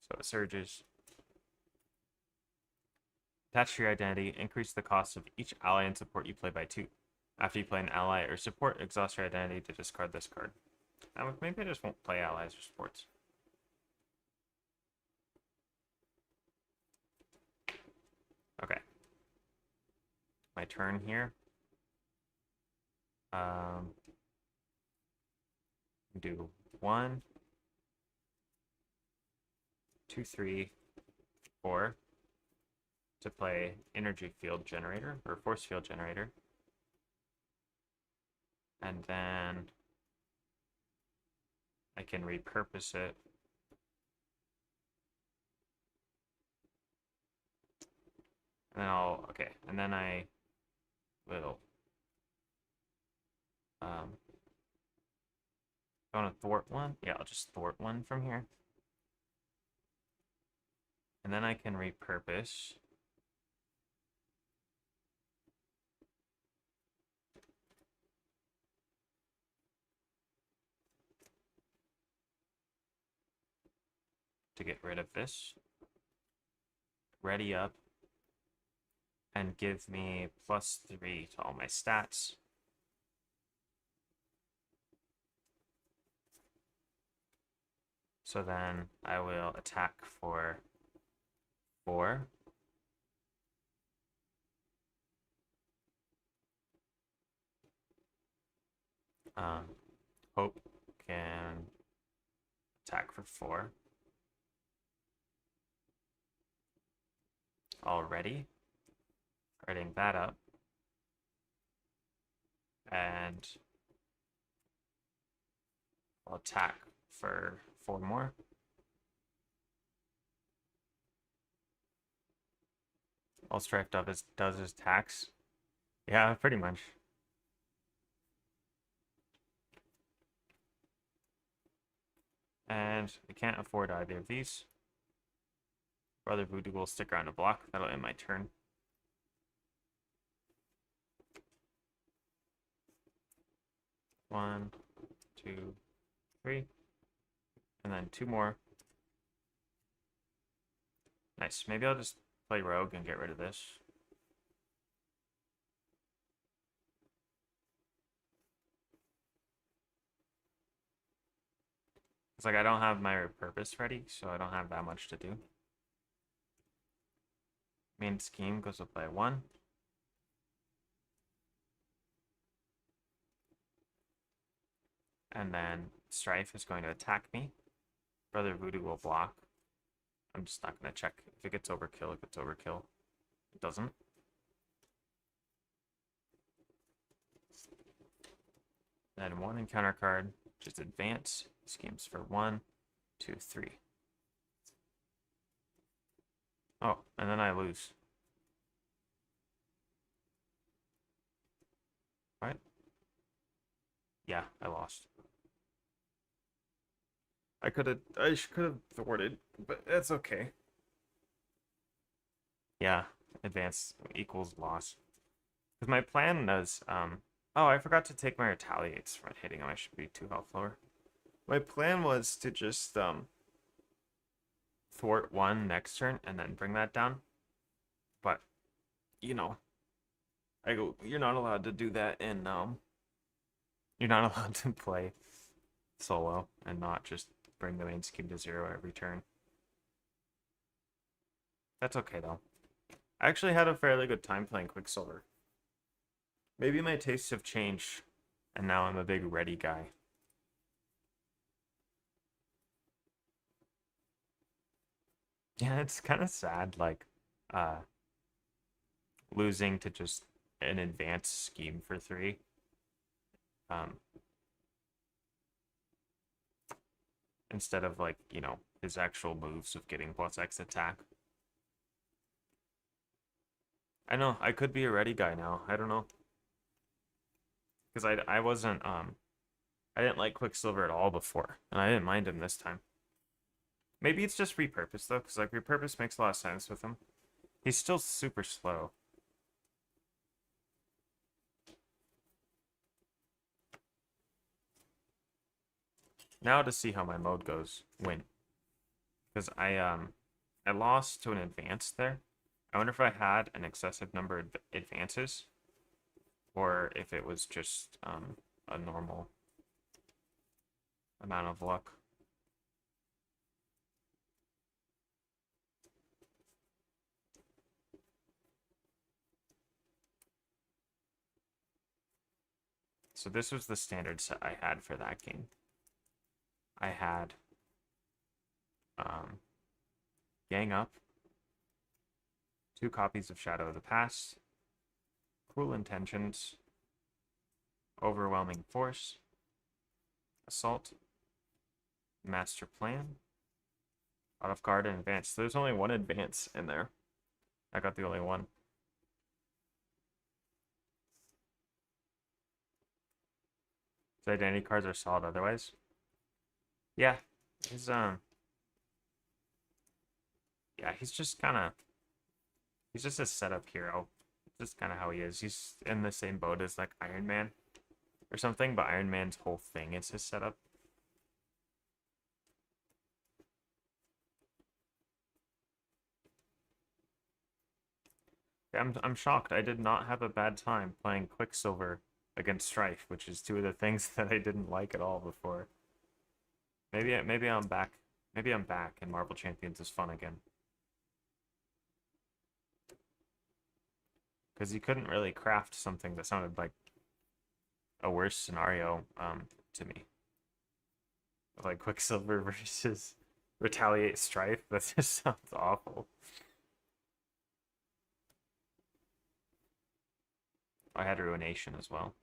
So it surges. Attach to your identity. Increase the cost of each ally and support you play by 2. After you play an ally or support, exhaust your identity to discard this card. Maybe I just won't play allies or supports. Okay. My turn here. Do 1, 2, 3, 4 to play Energy Field Generator or Force Field Generator. And then I can repurpose it. And then and then I will I want to thwart 1? Yeah, I'll just thwart 1 from here. And then I can repurpose. To get rid of this. Ready up. And give me +3 to all my stats. So then I will attack for 4. Hope can attack for 4. Already. Writing that up. And I'll attack for 4 more. All Strife does is tax. Yeah, pretty much. And I can't afford either of these. Brother Voodoo will stick around to block. That'll end my turn. One, 2, 3. And then 2 more. Nice. Maybe I'll just play Rogue and get rid of this. It's like I don't have my repurpose ready, so I don't have that much to do. Main scheme goes up by 1. And then Strife is going to attack me. Brother Voodoo will block. I'm just not going to check. If it gets overkill, it gets overkill. It doesn't. Then 1 encounter card, just advance. Schemes for 1, 2, 3. Oh, and then I lose. Right? Yeah, I lost. I could have thwarted, but that's okay. Yeah, advance equals loss. Because my plan was, oh, I forgot to take my retaliates from hitting him. I should be 2 health lower. My plan was to just, thwart 1 next turn and then bring that down. But, you know, I go, you're not allowed to do that, and you're not allowed to play solo and not just bring the main scheme to 0 every turn. That's okay though. I actually had a fairly good time playing Quicksilver. Maybe my tastes have changed, and now I'm a big ready guy. Yeah, it's kind of sad, like, uh, losing to just an advanced scheme for 3. Um, instead of, like, his actual moves of getting plus X attack. I know, I could be a ready guy now. I don't know. Because I wasn't, I didn't like Quicksilver at all before, and I didn't mind him this time. Maybe it's just repurpose, though, because, like, repurpose makes a lot of sense with him. He's still super slow. Now to see how my mode goes. Win. Because I lost to an advance there. I wonder if I had an excessive number of advances, or if it was just a normal amount of luck. So this was the standard set I had for that game. I had Gang Up, 2 copies of Shadow of the Past, Cruel Intentions, Overwhelming Force, Assault, Master Plan, Out of Guard, and Advance. So there's only one advance in there. I got the only one. So identity cards are solid otherwise. Yeah, he's yeah, he's just a setup hero. Just kind of how he is. He's in the same boat as like Iron Man or something, but Iron Man's whole thing is his setup. I'm shocked. I did not have a bad time playing Quicksilver against Strife, which is 2 of the things that I didn't like at all before. Maybe I'm back. Maybe I'm back and Marvel Champions is fun again. Because you couldn't really craft something that sounded like a worse scenario to me. Like Quicksilver versus Retaliate Strife. That just sounds awful. I had Ruination as well.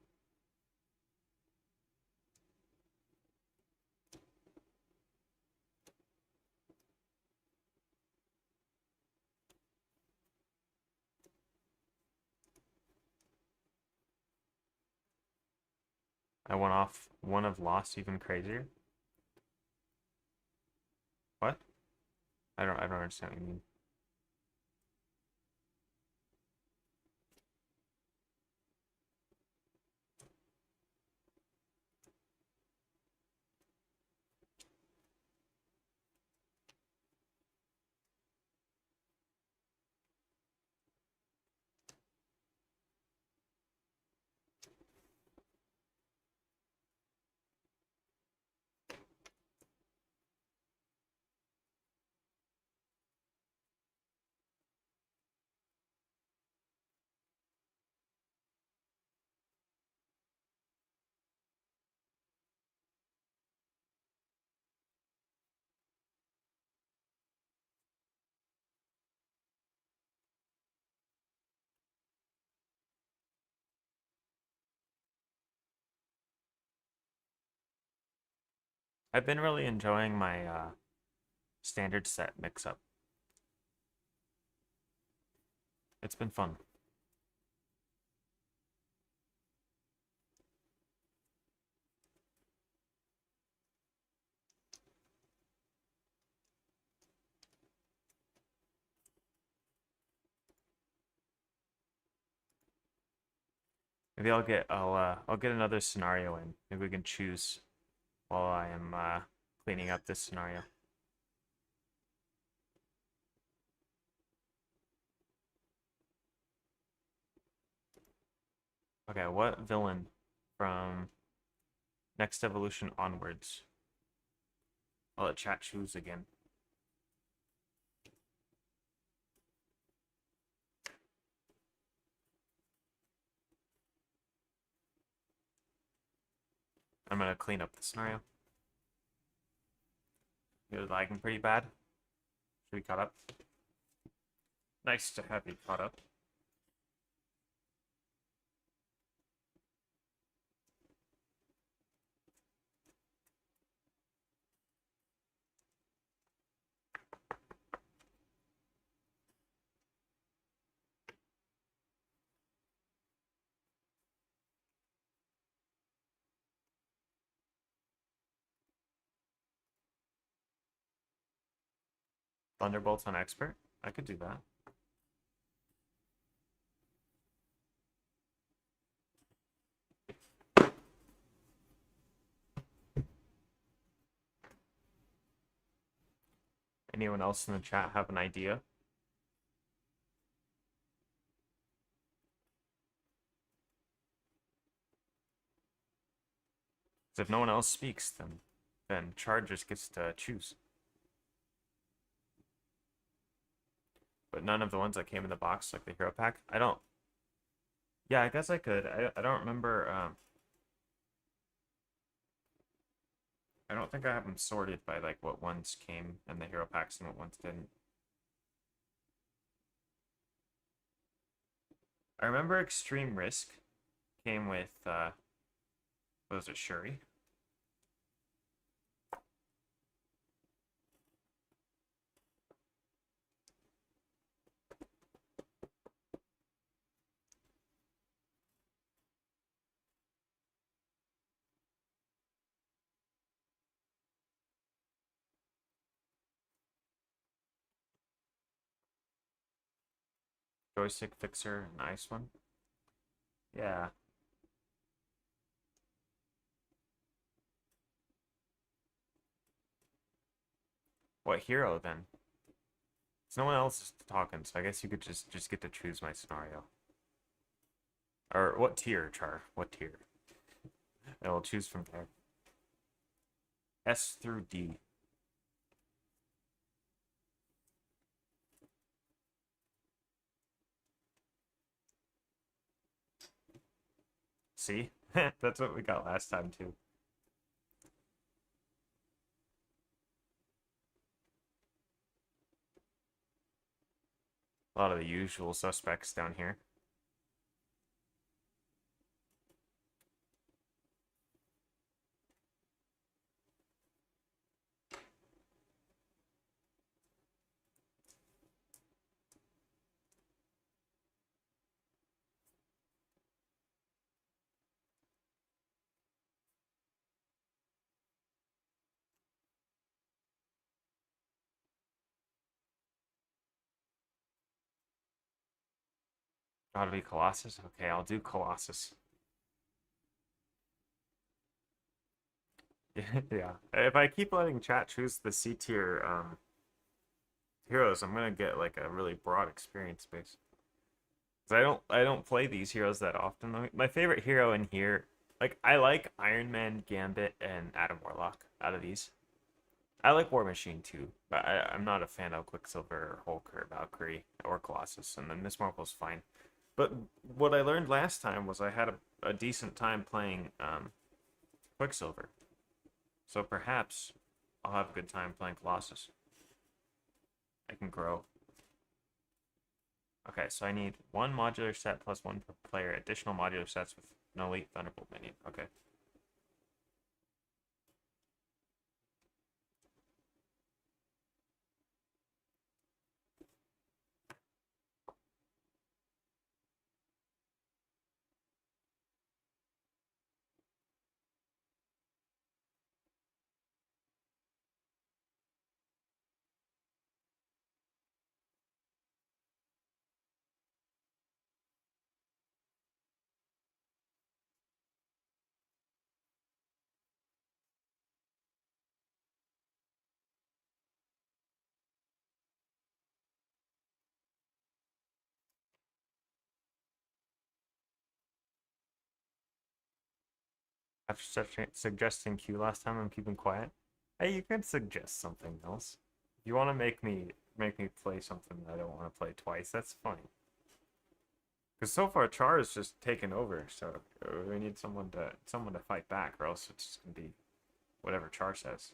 I went off one of Lost even crazier. What? I don't understand what you mean. I've been really enjoying my standard set mix-up. It's been fun. Maybe I'll get another scenario in. Maybe we can choose while I am cleaning up this scenario. Okay, what villain from Next Evolution onwards? I'll let chat choose again. I'm gonna clean up the scenario. You're lagging pretty bad. Should we caught up? Nice to have you caught up. Thunderbolts on expert? I could do that. Anyone else in the chat have an idea? Because if no one else speaks, then Chargers gets to choose. But none of the ones that came in the box, like the hero pack, I don't. Yeah, I guess I could. I don't remember. I don't think I have them sorted by like what ones came in the hero packs and what ones didn't. I remember Extreme Risk came with what was it, Shuri? Joystick Fixer, nice one. Yeah. What hero then? So no one else is talking, so I guess you could just get to choose my scenario. Or what tier, Char? What tier? I will choose from there. S through D. See? That's what we got last time too. A lot of the usual suspects down here. Gotta be Colossus? Okay, I'll do Colossus. Yeah. If I keep letting chat choose the C tier heroes, I'm gonna get like a really broad experience base. 'Cause I don't play these heroes that often. My favorite hero in here, like I like Iron Man, Gambit, and Adam Warlock out of these. I like War Machine too, but I'm not a fan of Quicksilver or Hulk or Valkyrie or Colossus, and then Miss Marvel's fine. But what I learned last time was I had a decent time playing Quicksilver. So perhaps I'll have a good time playing Colossus. I can grow. Okay, so I need one modular set plus one per player. Additional modular sets with no elite Thunderbolt minion. Okay. After suggesting Q last time, I'm keeping quiet. Hey, you could suggest something else. If you want to make me play something I don't want to play twice, that's fine. Because so far Char is just taken over, so we need someone to fight back, or else it's just gonna be whatever Char says.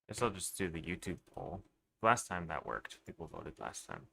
Guess I'll just do the YouTube poll. Last time that worked. People voted last time.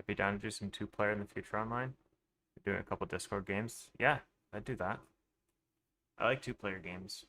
I'd be down to do some two-player in the future online. Doing a couple Discord games. Yeah, I'd do that. I like two-player games.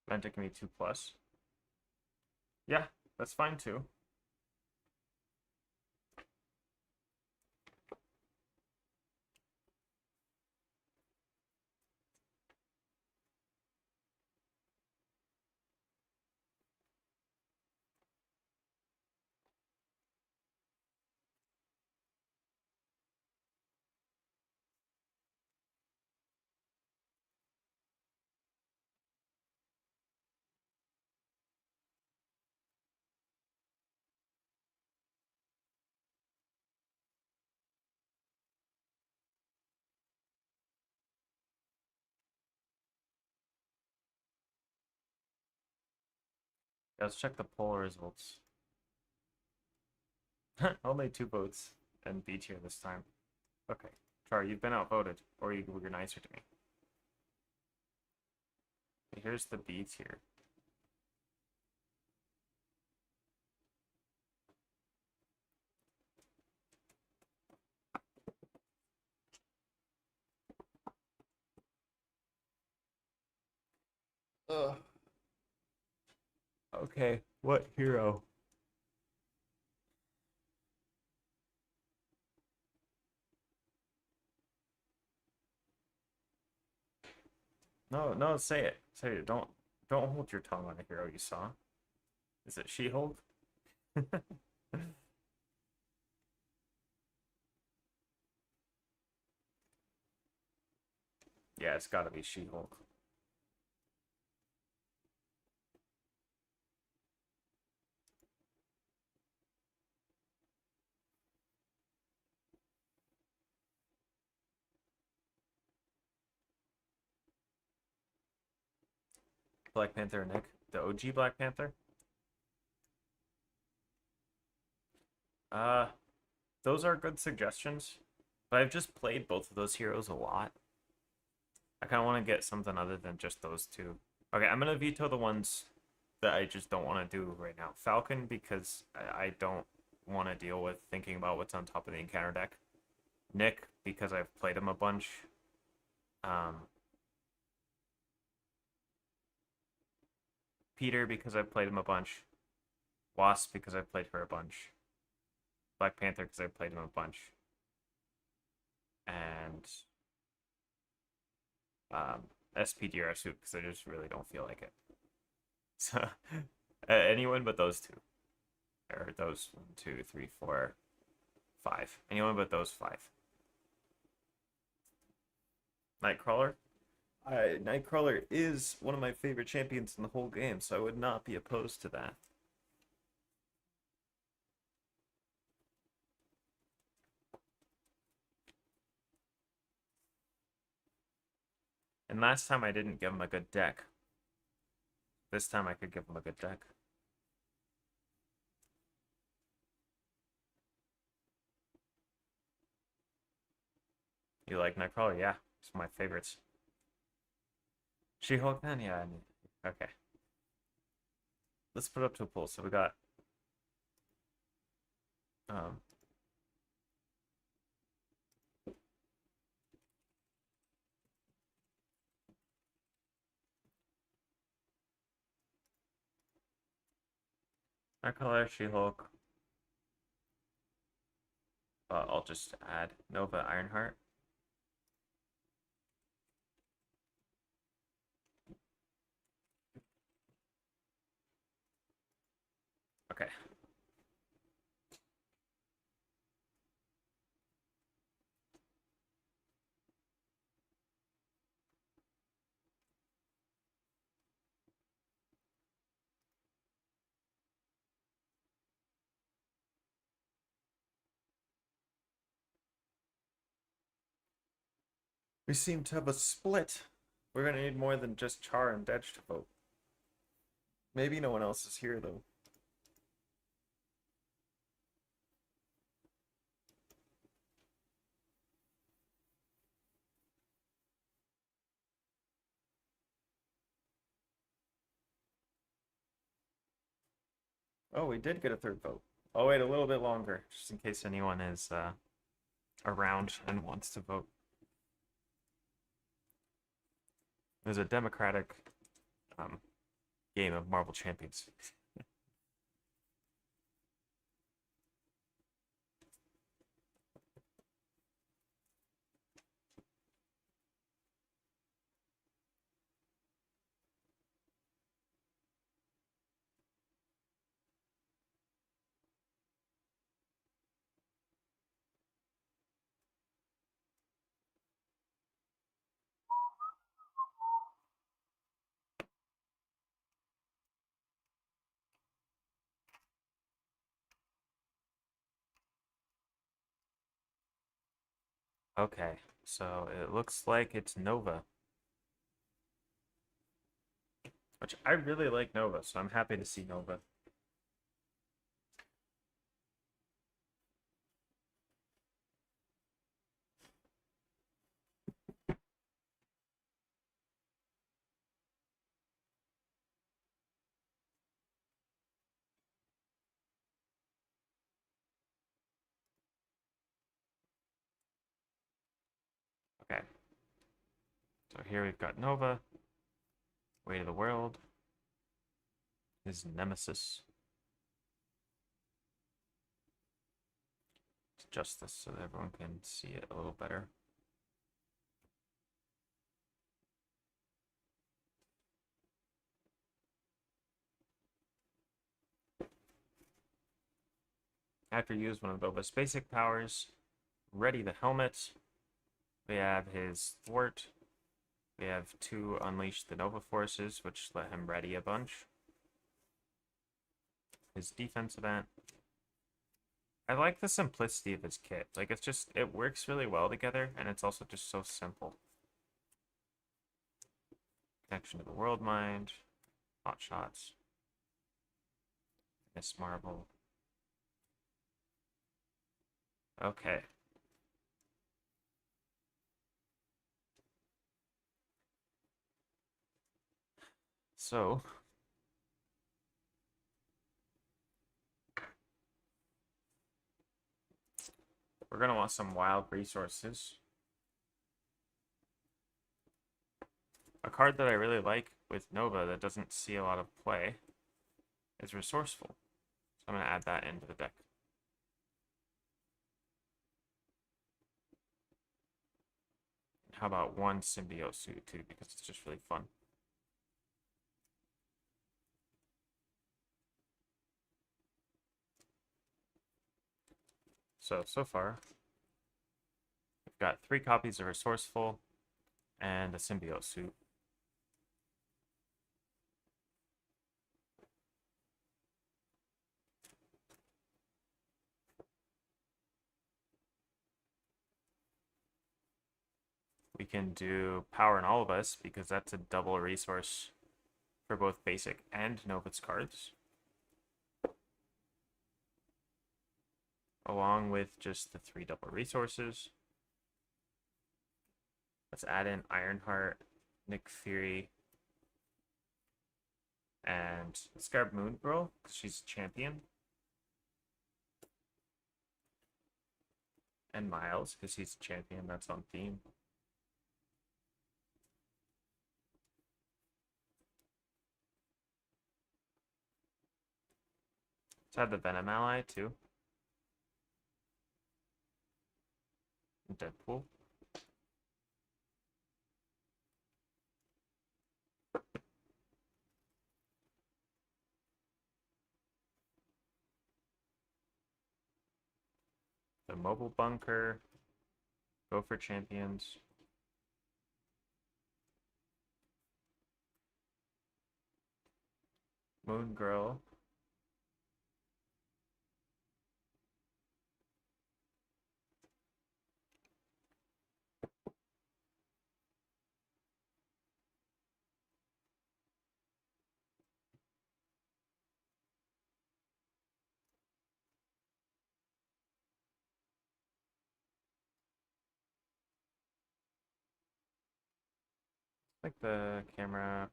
Ventic can be 2 plus. Yeah, that's fine too. Yeah, let's check the poll results. Only 2 votes and B tier this time. Okay. Char, you've been outvoted, or you're nicer to me. Here's the B tier. Ugh. Okay, what hero? No, no, say it. Say it. Don't Don't hold your tongue on a hero you saw. Is it She-Hulk? Yeah, it's gotta be She-Hulk. Black Panther, Nick. The OG Black Panther? Uh, those are good suggestions. But I've just played both of those heroes a lot. I kind of want to get something other than just those two. Okay, I'm going to veto the ones that I just don't want to do right now. Falcon, because I don't want to deal with thinking about what's on top of the encounter deck. Nick, because I've played him a bunch. Um, Peter, because I've played him a bunch. Wasp, because I've played her a bunch. Black Panther, because I've played him a bunch. And um, SPDR suit, because I just really don't feel like it. So, anyone but those two. Or those 1, 2, 3, 4, 5. Anyone but those 5. Nightcrawler? Nightcrawler is one of my favorite champions in the whole game, so I would not be opposed to that. And last time I didn't give him a good deck. This time I could give him a good deck. You like Nightcrawler? Yeah, it's one of my favorites. She-Hulk then? Yeah, okay. Let's put it up to a poll. So we got um Nightcrawler, She-Hulk. I'll just add Nova Ironheart. Okay. We seem to have a split. We're gonna need more than just Char and Dedge to vote. Maybe no one else is here though. Oh, we did get a third vote. I'll wait a little bit longer, just in case anyone is around and wants to vote. There's a democratic game of Marvel Champions. Okay, so it looks like it's Nova. Which I really like Nova, so I'm happy to see Nova. Okay. So here we've got Nova, Way to the World, his nemesis. Adjust this so that everyone can see it a little better. After you use one of Nova's basic powers, ready the helmet. We have his thwart. We have 2 Unleash the Nova Forces, which let him ready a bunch. His defense event. I like the simplicity of his kit. Like, it's just, it works really well together, and it's also just so simple. Connection to the World Mind. Hot Shots. Miss Marvel. Okay. So, we're going to want some wild resources. A card that I really like with Nova that doesn't see a lot of play is Resourceful. So I'm going to add that into the deck. How about 1 Symbiote Suit too, because it's just really fun. So far, we've got 3 copies of Resourceful and a Symbiote Suit. We can do Power in All of Us because that's a double resource for both basic and Nova's cards. Along with just the 3 double resources. Let's add in Ironheart, Nick Fury, and Scarab Moon Girl, because she's a champion. And Miles, because he's a champion, that's on theme. Let's add the Venom ally, too. Deadpool. The Mobile Bunker. Go for champions. Moon Girl. Like the camera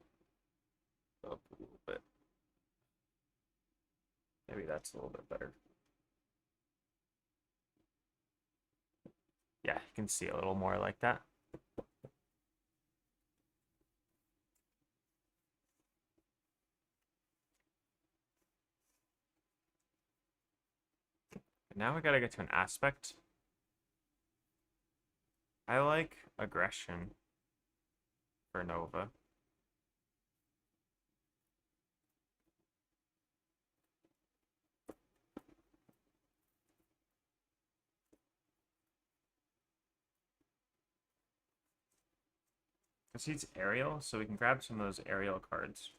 up a little bit. Maybe that's a little bit better. Yeah, you can see a little more like that. Now we gotta get to an aspect. I like aggression for Nova. Because he's aerial, so we can grab some of those aerial cards.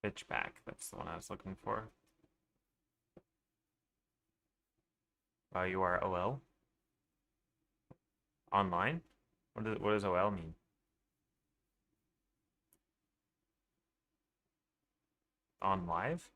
Pitchback, that's the one I was looking for. You are OL? Online? What does OL mean? On live?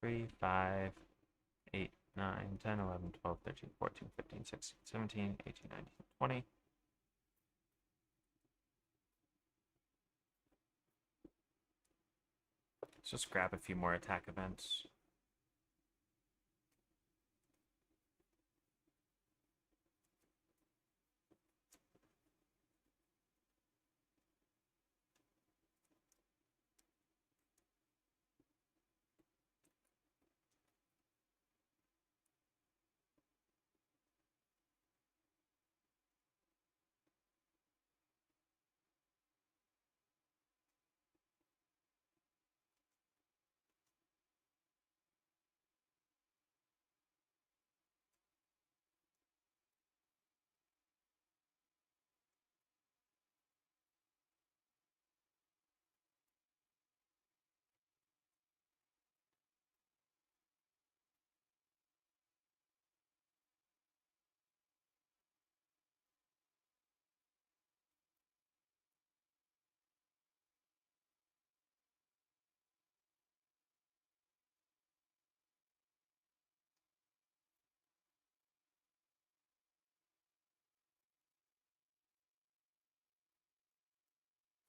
Three, 5, 8. 9, 10, 11, 12, 13, 14, 15, 16, 17, 18, 19, 20. Let's just grab a few more attack events.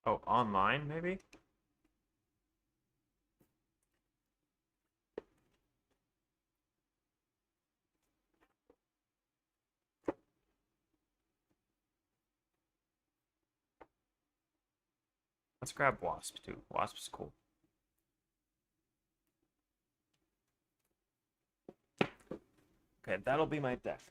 Oh, online maybe? Let's grab Wasp too. Wasp's cool. Okay, that'll be my deck.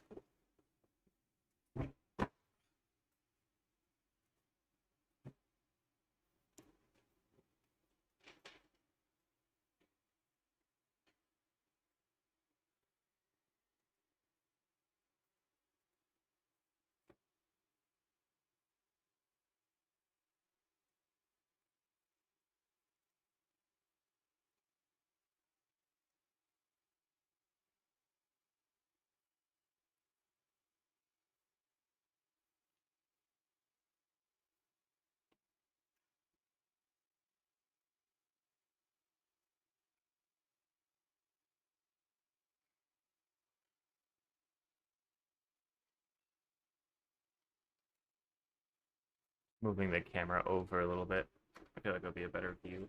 Moving the camera over a little bit. I feel like it'll be a better view.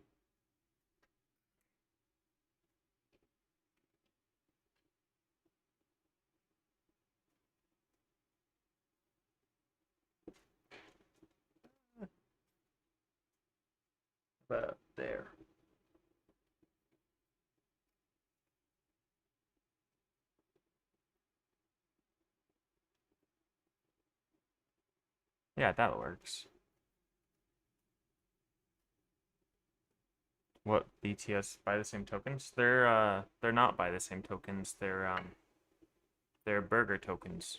But there. Yeah, that works. What, BTS buy the same tokens? They're not buy the same tokens. They're burger tokens.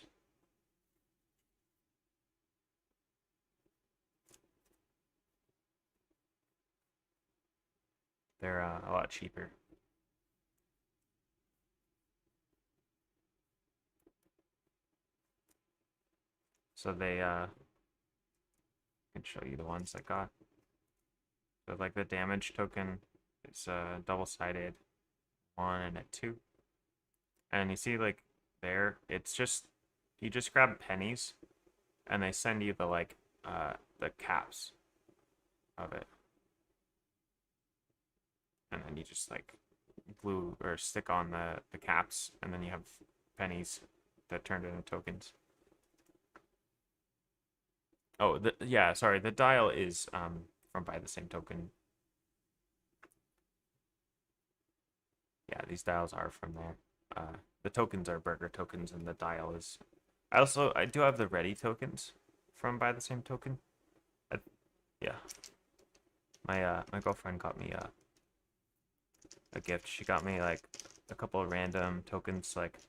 They're a lot cheaper. So I can show you the ones I got. So like the damage token, it's a double-sided 1 and a 2. And you see like there, it's just you just grab pennies and they send you the caps of it. And then you just like glue or stick on the caps and then you have pennies that turned into tokens. Oh, yeah, sorry, the dial is from buy the same token. Yeah, these dials are from there. The tokens are burger tokens and the dial is I do have the ready tokens from buy the same token. I, yeah. My girlfriend got me a gift. She got me like a couple of random tokens. Like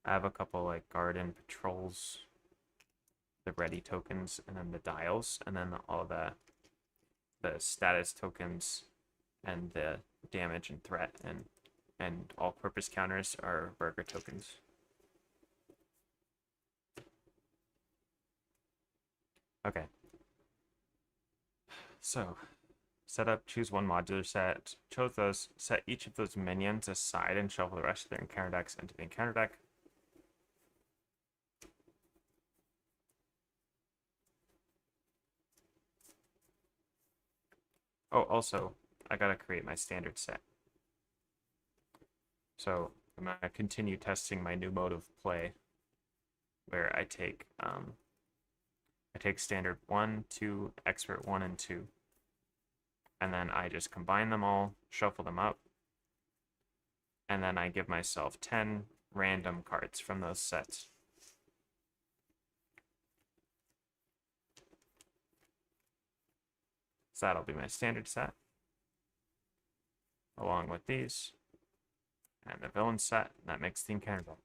I have a couple like garden patrols, the ready tokens, and then the dials, and then all the status tokens and the damage and threat and all purpose counters are burger tokens. Okay. So Set up, choose one modular set. Chose those, set each of those minions aside and shuffle the rest of their encounter decks into the encounter deck. Oh, also, I gotta create my standard set. So I'm gonna continue testing my new mode of play, where I take standard 1, 2, expert 1, and 2, and then I just combine them all, shuffle them up, and then I give myself 10 random cards from those sets. So that'll be my standard set, along with these, and the villain set, that makes the encounter deck.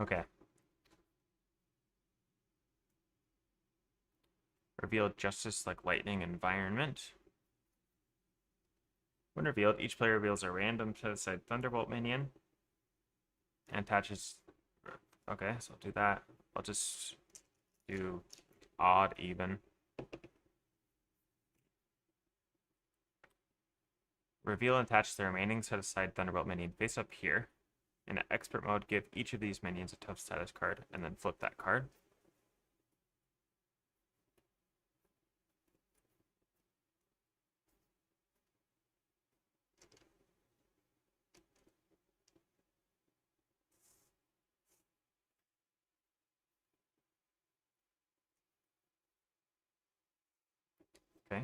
Okay. Reveal Justice Like Lightning environment. When revealed, each player reveals a random set-aside Thunderbolt minion and attaches. Okay, so I'll do that. I'll just do odd, even. Reveal and attach the remaining set-aside Thunderbolt minion face up here. In expert mode, give each of these minions a tough status card, and then flip that card. Okay.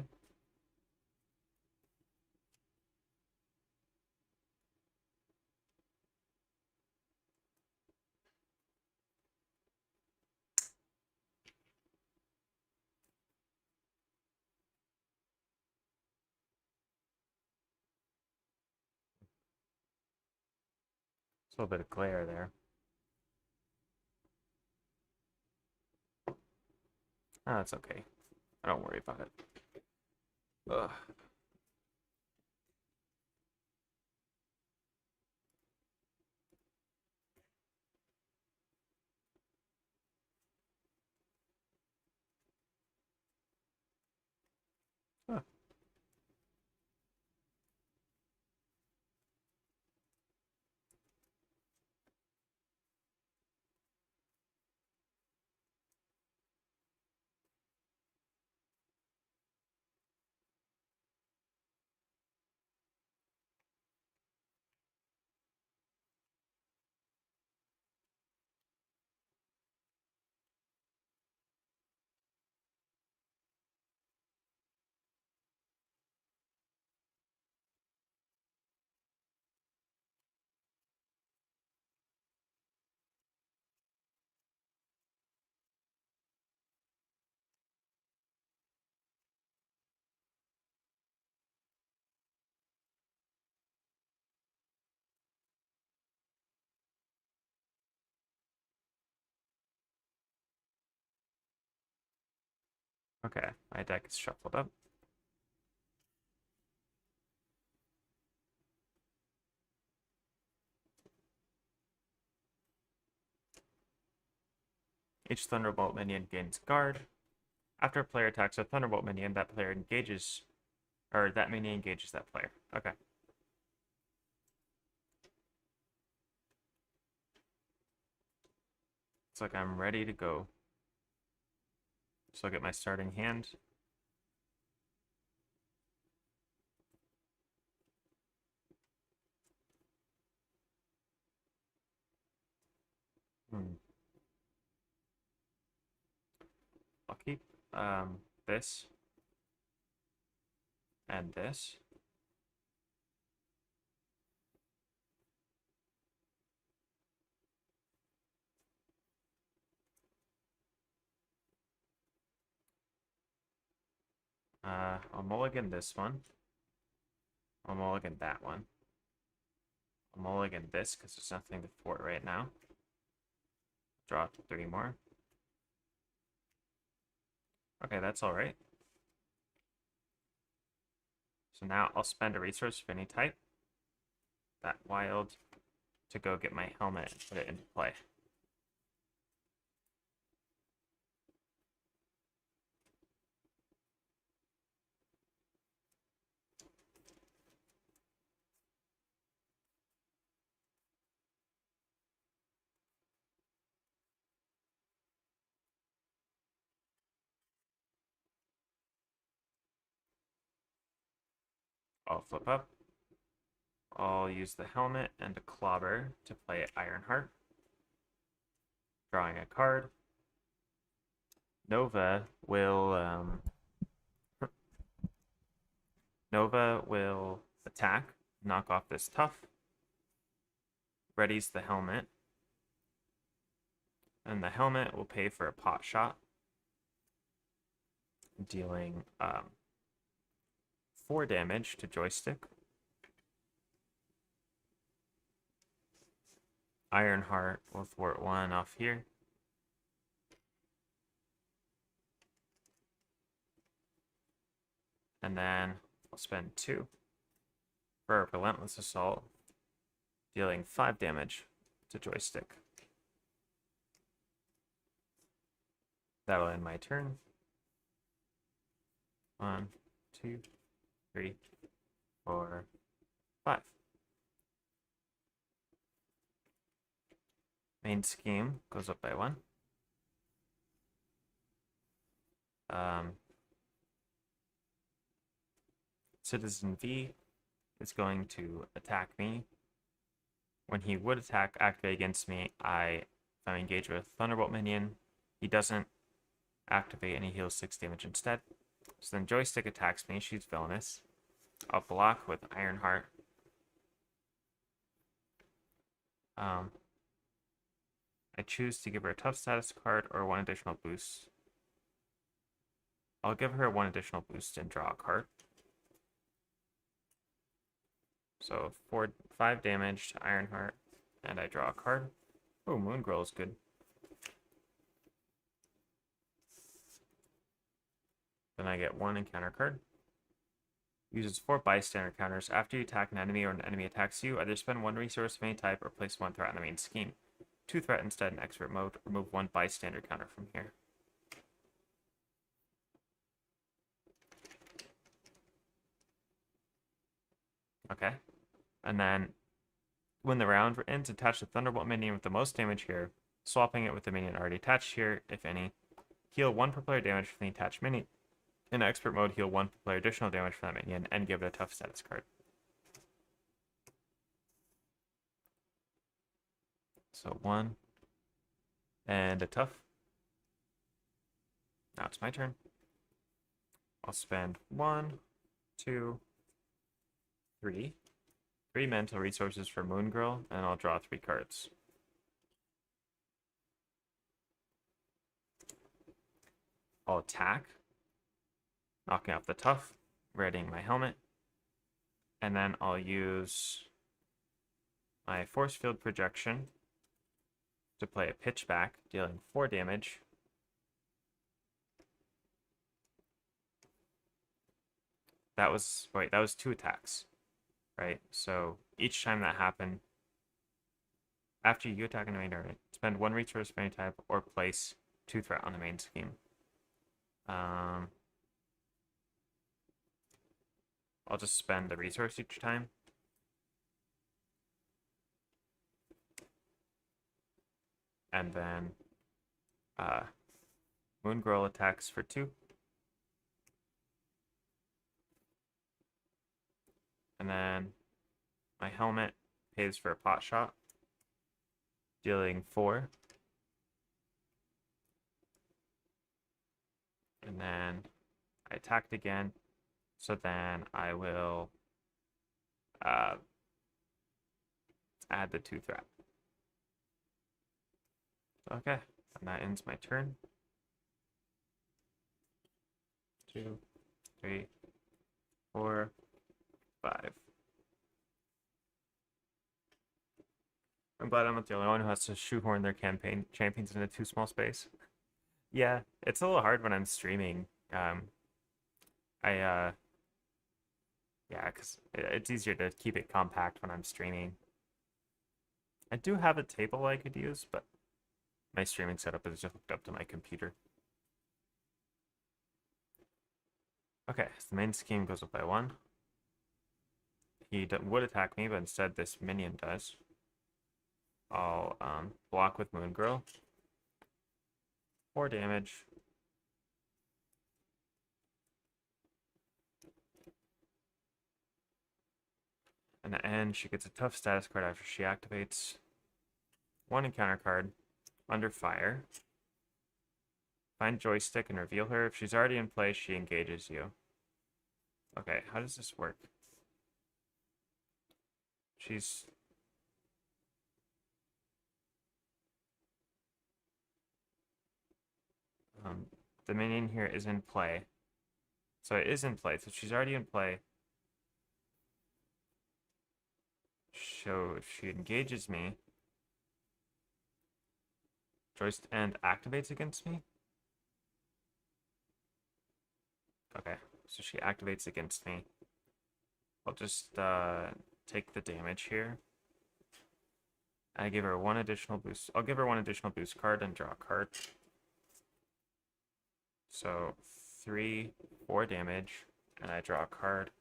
It's a little bit of glare there. Oh, that's okay. I don't worry about it. Ugh. Huh. Okay, my deck is shuffled up. Each Thunderbolt minion gains guard. After a player attacks a Thunderbolt minion, that player engages, or that minion engages that player. Okay. It's like I'm ready to go. So I'll get my starting hand. keep this and this. I'll mulligan this one. I'll mulligan that one. I'll mulligan this because there's nothing to thwart right now. Draw 3 more. Okay, that's alright. So now I'll spend a resource of any type, that wild, to go get my helmet and put it into play. I'll flip up. I'll use the helmet and a clobber to play Ironheart. Drawing a card. Nova will attack, knock off this tough. Readies the helmet. And the helmet will pay for a pot shot, dealing 4 damage to Joystick. Ironheart will thwart 1 off here. And then I'll spend 2 for a Relentless Assault, dealing 5 damage to Joystick. That'll end my turn. 1, 2, 3, 4, 5. Main scheme goes up by 1. Citizen V is going to attack me. When he would activate against me, if I'm engaged with Thunderbolt minion, he doesn't activate and he heals 6 damage instead. So then Joystick attacks me. She's villainous. I'll block with Ironheart. I choose to give her a tough status card or 1 additional boost. I'll give her 1 additional boost and draw a card. So 5 damage to Ironheart, and I draw a card. Oh, Moongirl is good. Then I get 1 encounter card. Uses 4 bystander counters. After you attack an enemy or an enemy attacks you, either spend 1 resource of any type or place 1 threat on the main scheme. 2 threat instead in expert mode. Remove 1 bystander counter from here. Okay. And then when the round ends, attach the Thunderbolt minion with the most damage here, swapping it with the minion already attached here, if any. Heal 1 per player damage from the attached minion. In expert mode, heal 1 per player additional damage from that minion, and give it a tough status card. So 1, and a tough. Now it's my turn. I'll spend 1, 2, 3. 3 mental resources for Moongirl, and I'll draw 3 cards. I'll attack, knocking off the tough, readying my helmet, and then I'll use my force field projection to play a pitchback, dealing 4 damage. That was 2 attacks, right? So each time that happened, after you attack in the main area, spend 1 resource of any type or place 2 threat on the main scheme. I'll just spend the resource each time. And then Moongirl attacks for 2. And then my helmet pays for a pot shot, dealing 4. And then I attacked again. So then I will add the 2 threat. Okay, and that ends my turn. 2, 3, 4, 5. I'm glad I'm not the only one who has to shoehorn their campaign champions into too small space. Yeah, it's a little hard when I'm streaming. I yeah, because it's easier to keep it compact when I'm streaming. I do have a table I could use, but my streaming setup is just hooked up to my computer. Okay, so the main scheme goes up by 1. He would attack me, but instead this minion does. I'll block with Moon Girl. 4 damage. And at the end, she gets a tough status card after she activates. 1 encounter card. Under fire. Find joystick and reveal her. If she's already in play, she engages you. Okay, how does this work? She's... the minion here is in play. So it is in play. So she's already in play. So if she engages me, joystick and activates against me? Okay, so she activates against me. I'll just take the damage here. I give her 1 additional boost. I'll give her 1 additional boost card and draw a card. So 3, 4 damage, and I draw a card.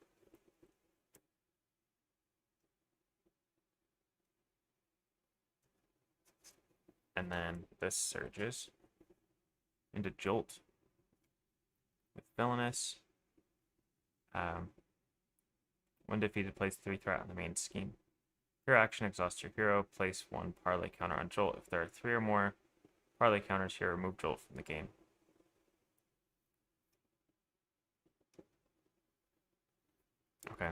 And then this surges into Jolt with Villainous. When defeated, place 3 threat on the main scheme. If your action exhausts your hero, place 1 parlay counter on Jolt. If there are 3 or more parlay counters here, remove Jolt from the game. Okay.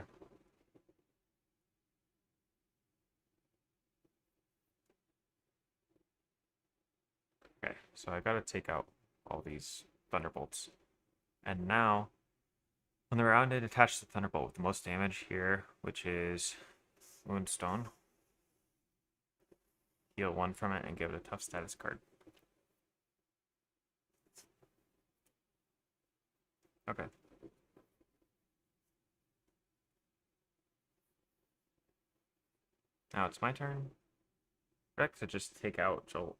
Okay, so I gotta take out all these Thunderbolts. And now, on the round, it attached the Thunderbolt with the most damage here, which is Moonstone. Heal 1 from it and give it a tough status card. Okay. Now it's my turn. Correct to just take out Jolt.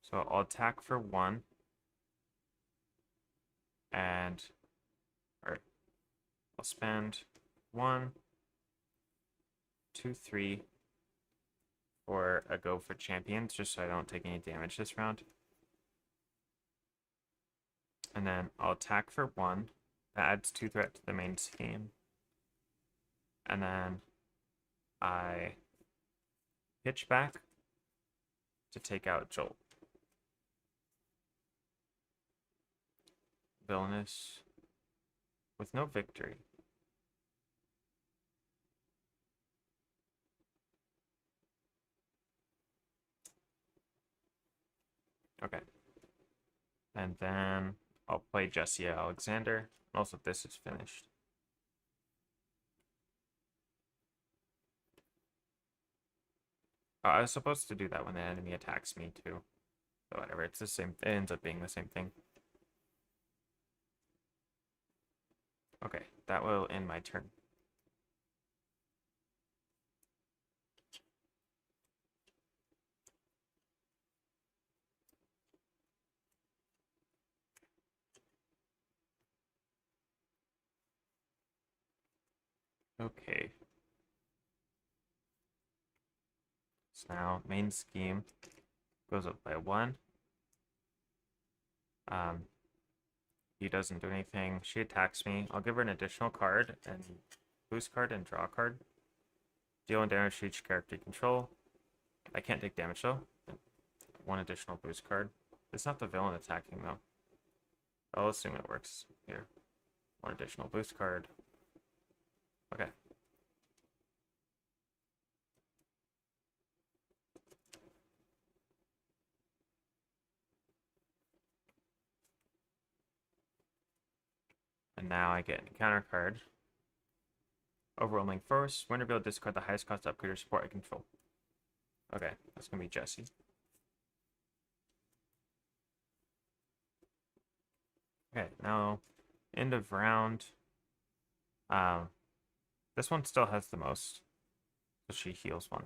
So I'll attack for 1. And I'll spend 1, 2, 3 for a go for champions, just so I don't take any damage this round. And then I'll attack for 1. That adds 2 threat to the main scheme. And then I pitch back to take out Jolt. Villainous with no victory. Okay. And then I'll play Jessia Alexander. Also, this is finished. I was supposed to do that when the enemy attacks me too. But whatever, it's the same. It ends up being the same thing. Okay, that will end my turn. Okay. So now main scheme goes up by 1. He doesn't do anything. She attacks me. I'll give her an additional card and boost card and draw a card. Deal 1 damage to each character you control. I can't take damage though. 1 additional boost card. It's not the villain attacking though. I'll assume it works here. One additional boost card. Okay. And now I get a counter card. Overwhelming Force. When revealed, discard the highest cost upgrade or support I control. Okay, that's gonna be Jesse. Okay, now end of round. This one still has the most, so she heals one.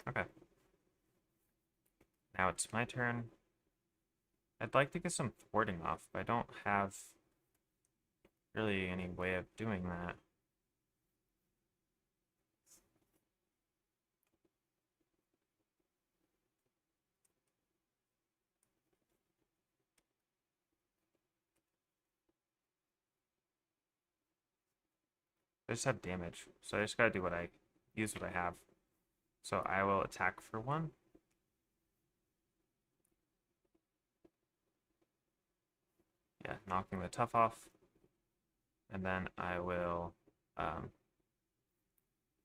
Okay. Now it's my turn. I'd like to get some thwarting off, but I don't have really any way of doing that. I just have damage, so I just gotta do what I use what I have. So I will attack for one. Yeah, knocking the tough off. And then I will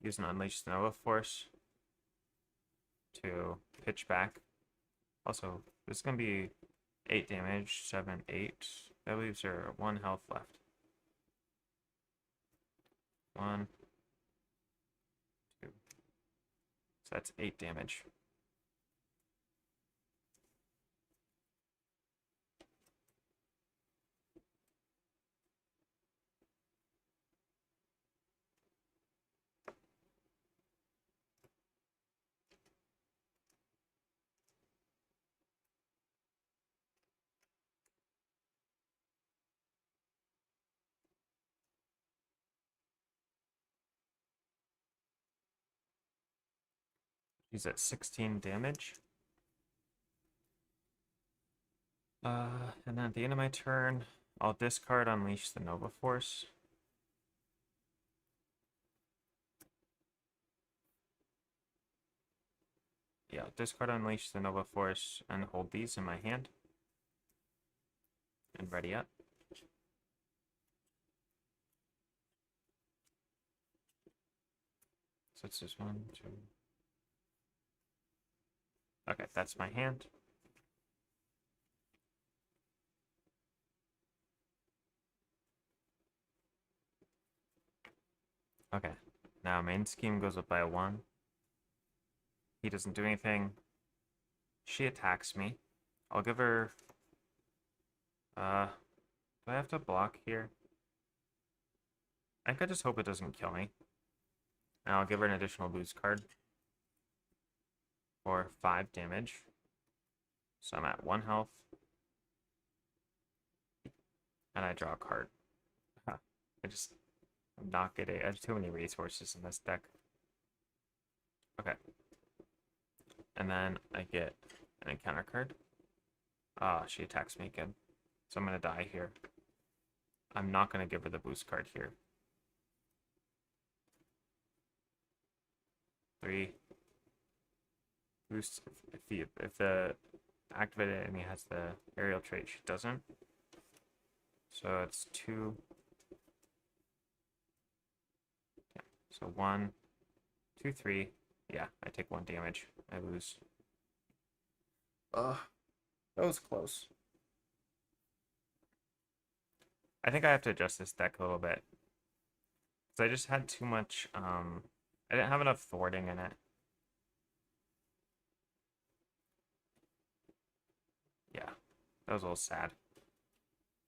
use an Unleash the Nova Force to pitch back. Also, this is going to be 8 damage, 7, 8. That leaves her 1 health left. 1, 2. So that's 8 damage. She's at 16 damage. And then at the end of my turn, I'll discard Unleash the Nova Force. Yeah, discard Unleash the Nova Force and hold these in my hand. And ready up. So it's just 1, 2. Okay, that's my hand. Okay, now main scheme goes up by 1. He doesn't do anything. She attacks me. I'll give her... do I have to block here? I think I just hope it doesn't kill me. And I'll give her an additional boost card for 5 damage. So I'm at 1 health. And I draw a card. I'm not getting... I have too many resources in this deck. Okay. And then I get an encounter card. Ah, she attacks me again. So I'm going to die here. I'm not going to give her the boost card here. 3. Boost if the activated enemy has the aerial trait, she doesn't. So it's 2. Yeah. So 1, 2, 3. Yeah, I take 1 damage. I lose. Ugh. That was close. I think I have to adjust this deck a little bit. Because I just had too much, I didn't have enough thwarting in it. Yeah, that was a little sad.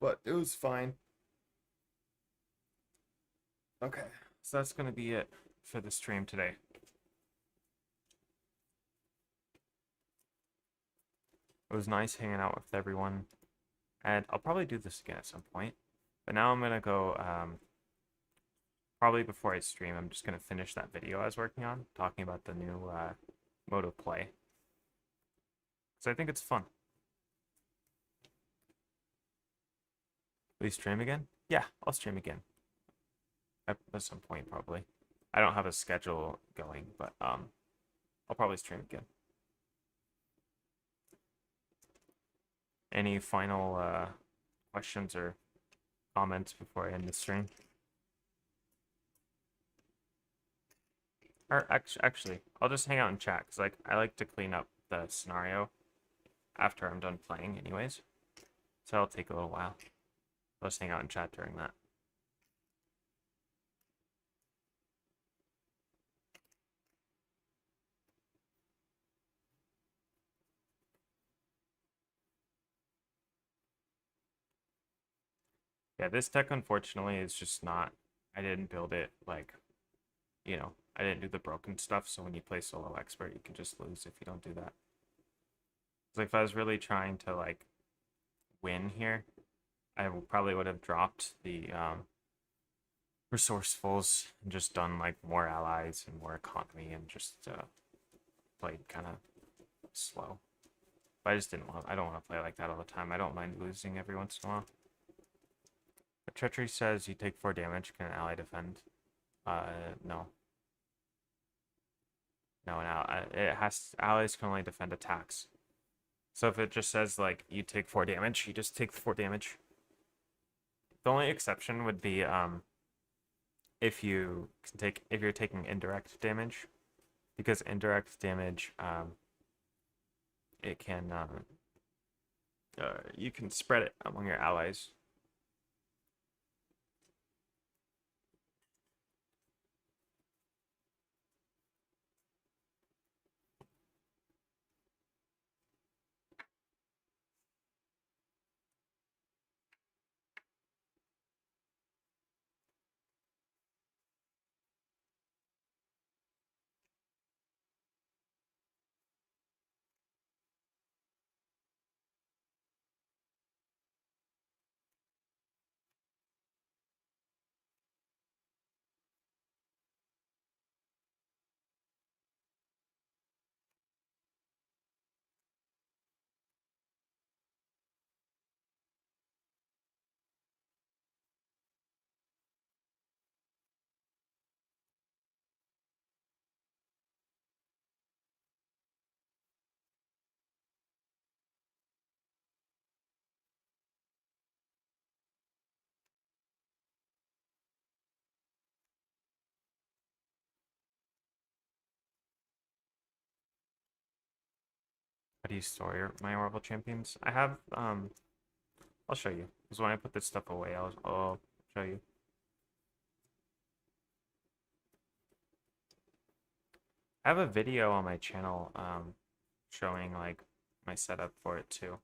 But it was fine. Okay, so that's going to be it for the stream today. It was nice hanging out with everyone. And I'll probably do this again at some point. But now I'm going to go, probably before I stream, I'm just going to finish that video I was working on, talking about the new mode of play. So I think it's fun. Will you stream again? Yeah, I'll stream again. At some point, probably. I don't have a schedule going, but I'll probably stream again. Any final questions or comments before I end the stream? Or actually, I'll just hang out and chat because like I like to clean up the scenario after I'm done playing, anyways. So it'll take a little while. I'll just hang out and chat during that. Yeah, this deck unfortunately is just not. I didn't build it like, I didn't do the broken stuff. So when you play solo expert, you can just lose if you don't do that. It's like if I was really trying to like win here, I probably would have dropped the resourcefuls and just done like more allies and more economy and just played kind of slow. But I just didn't want. I don't want to play like that all the time. I don't mind losing every once in a while. But treachery says you take 4 damage. Can an ally defend? No. No, now it has allies can only defend attacks. So if it just says like you take 4 damage, you just take 4 damage. The only exception would be if you're taking indirect damage, because indirect damage it can you can spread it among your allies. How do you store my Marvel champions? I have I'll show you. Because when I put this stuff away, I'll show you. I have a video on my channel showing like my setup for it too.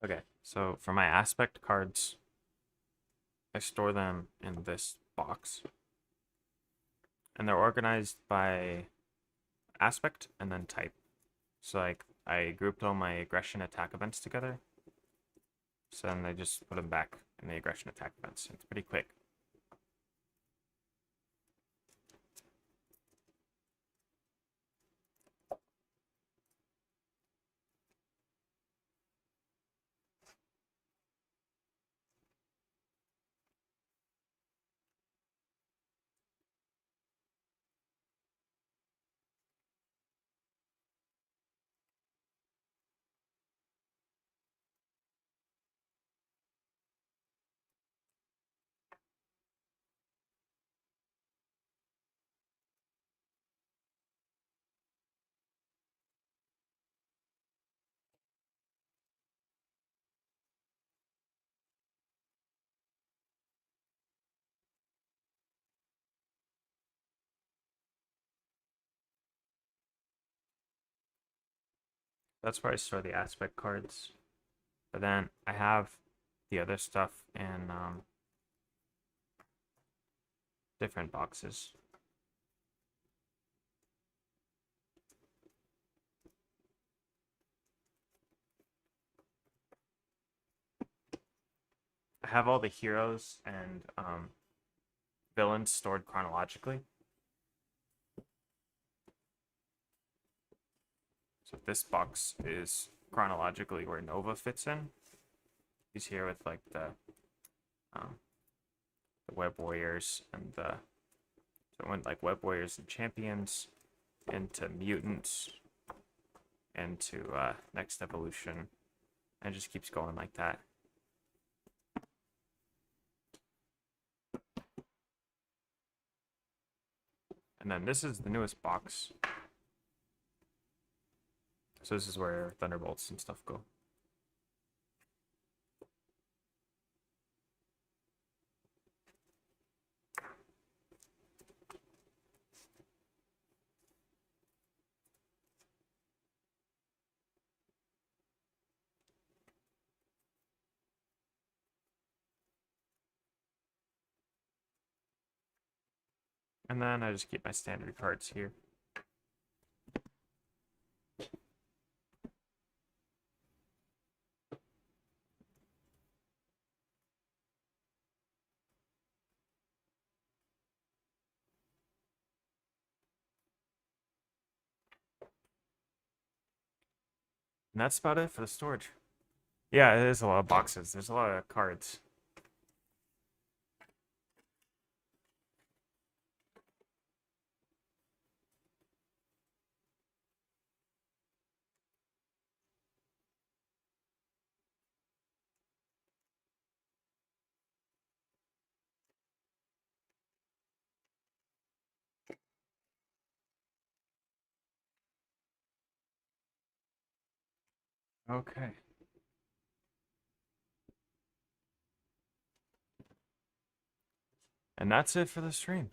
Okay, so for my aspect cards, I store them in this box. And they're organized by aspect and then type. So like I grouped all my aggression attack events together. So then I just put them back in the aggression attack events. It's pretty quick. That's where I store the aspect cards. But then I have the other stuff in different boxes. I have all the heroes and villains stored chronologically. So this box is chronologically where Nova fits in. He's here with like the Web Warriors and the so it went like Web Warriors and Champions into Mutants into Next Evolution. And it just keeps going like that. And then this is the newest box. So this is where Thunderbolts and stuff go. And then I just keep my standard cards here. And that's about it for the storage. Yeah, it is a lot of boxes. There's a lot of cards. Okay. And that's it for the stream.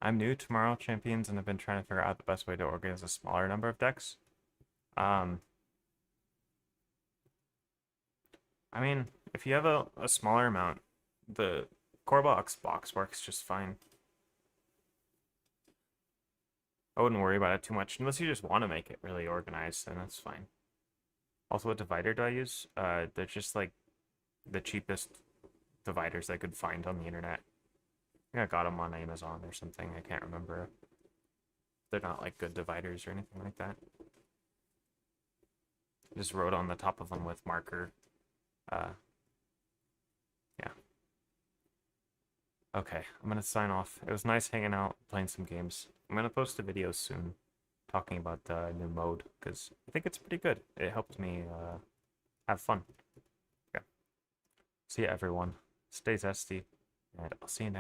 I'm new to Marvel Champions and I've been trying to figure out the best way to organize a smaller number of decks. I mean, if you have a smaller amount, the core box works just fine. I wouldn't worry about it too much unless you just want to make it really organized, then that's fine. Also, what divider do I use? They're just like the cheapest dividers I could find on the internet. I think I got them on Amazon or something. I can't remember. They're not like good dividers or anything like that. Just wrote on the top of them with marker. Yeah. Okay, I'm gonna sign off. It was nice hanging out, playing some games. I'm gonna post a video soon talking about the new mode because I think it's pretty good. It helped me have fun. Yeah. See ya, everyone. Stay zesty, and I'll see you next.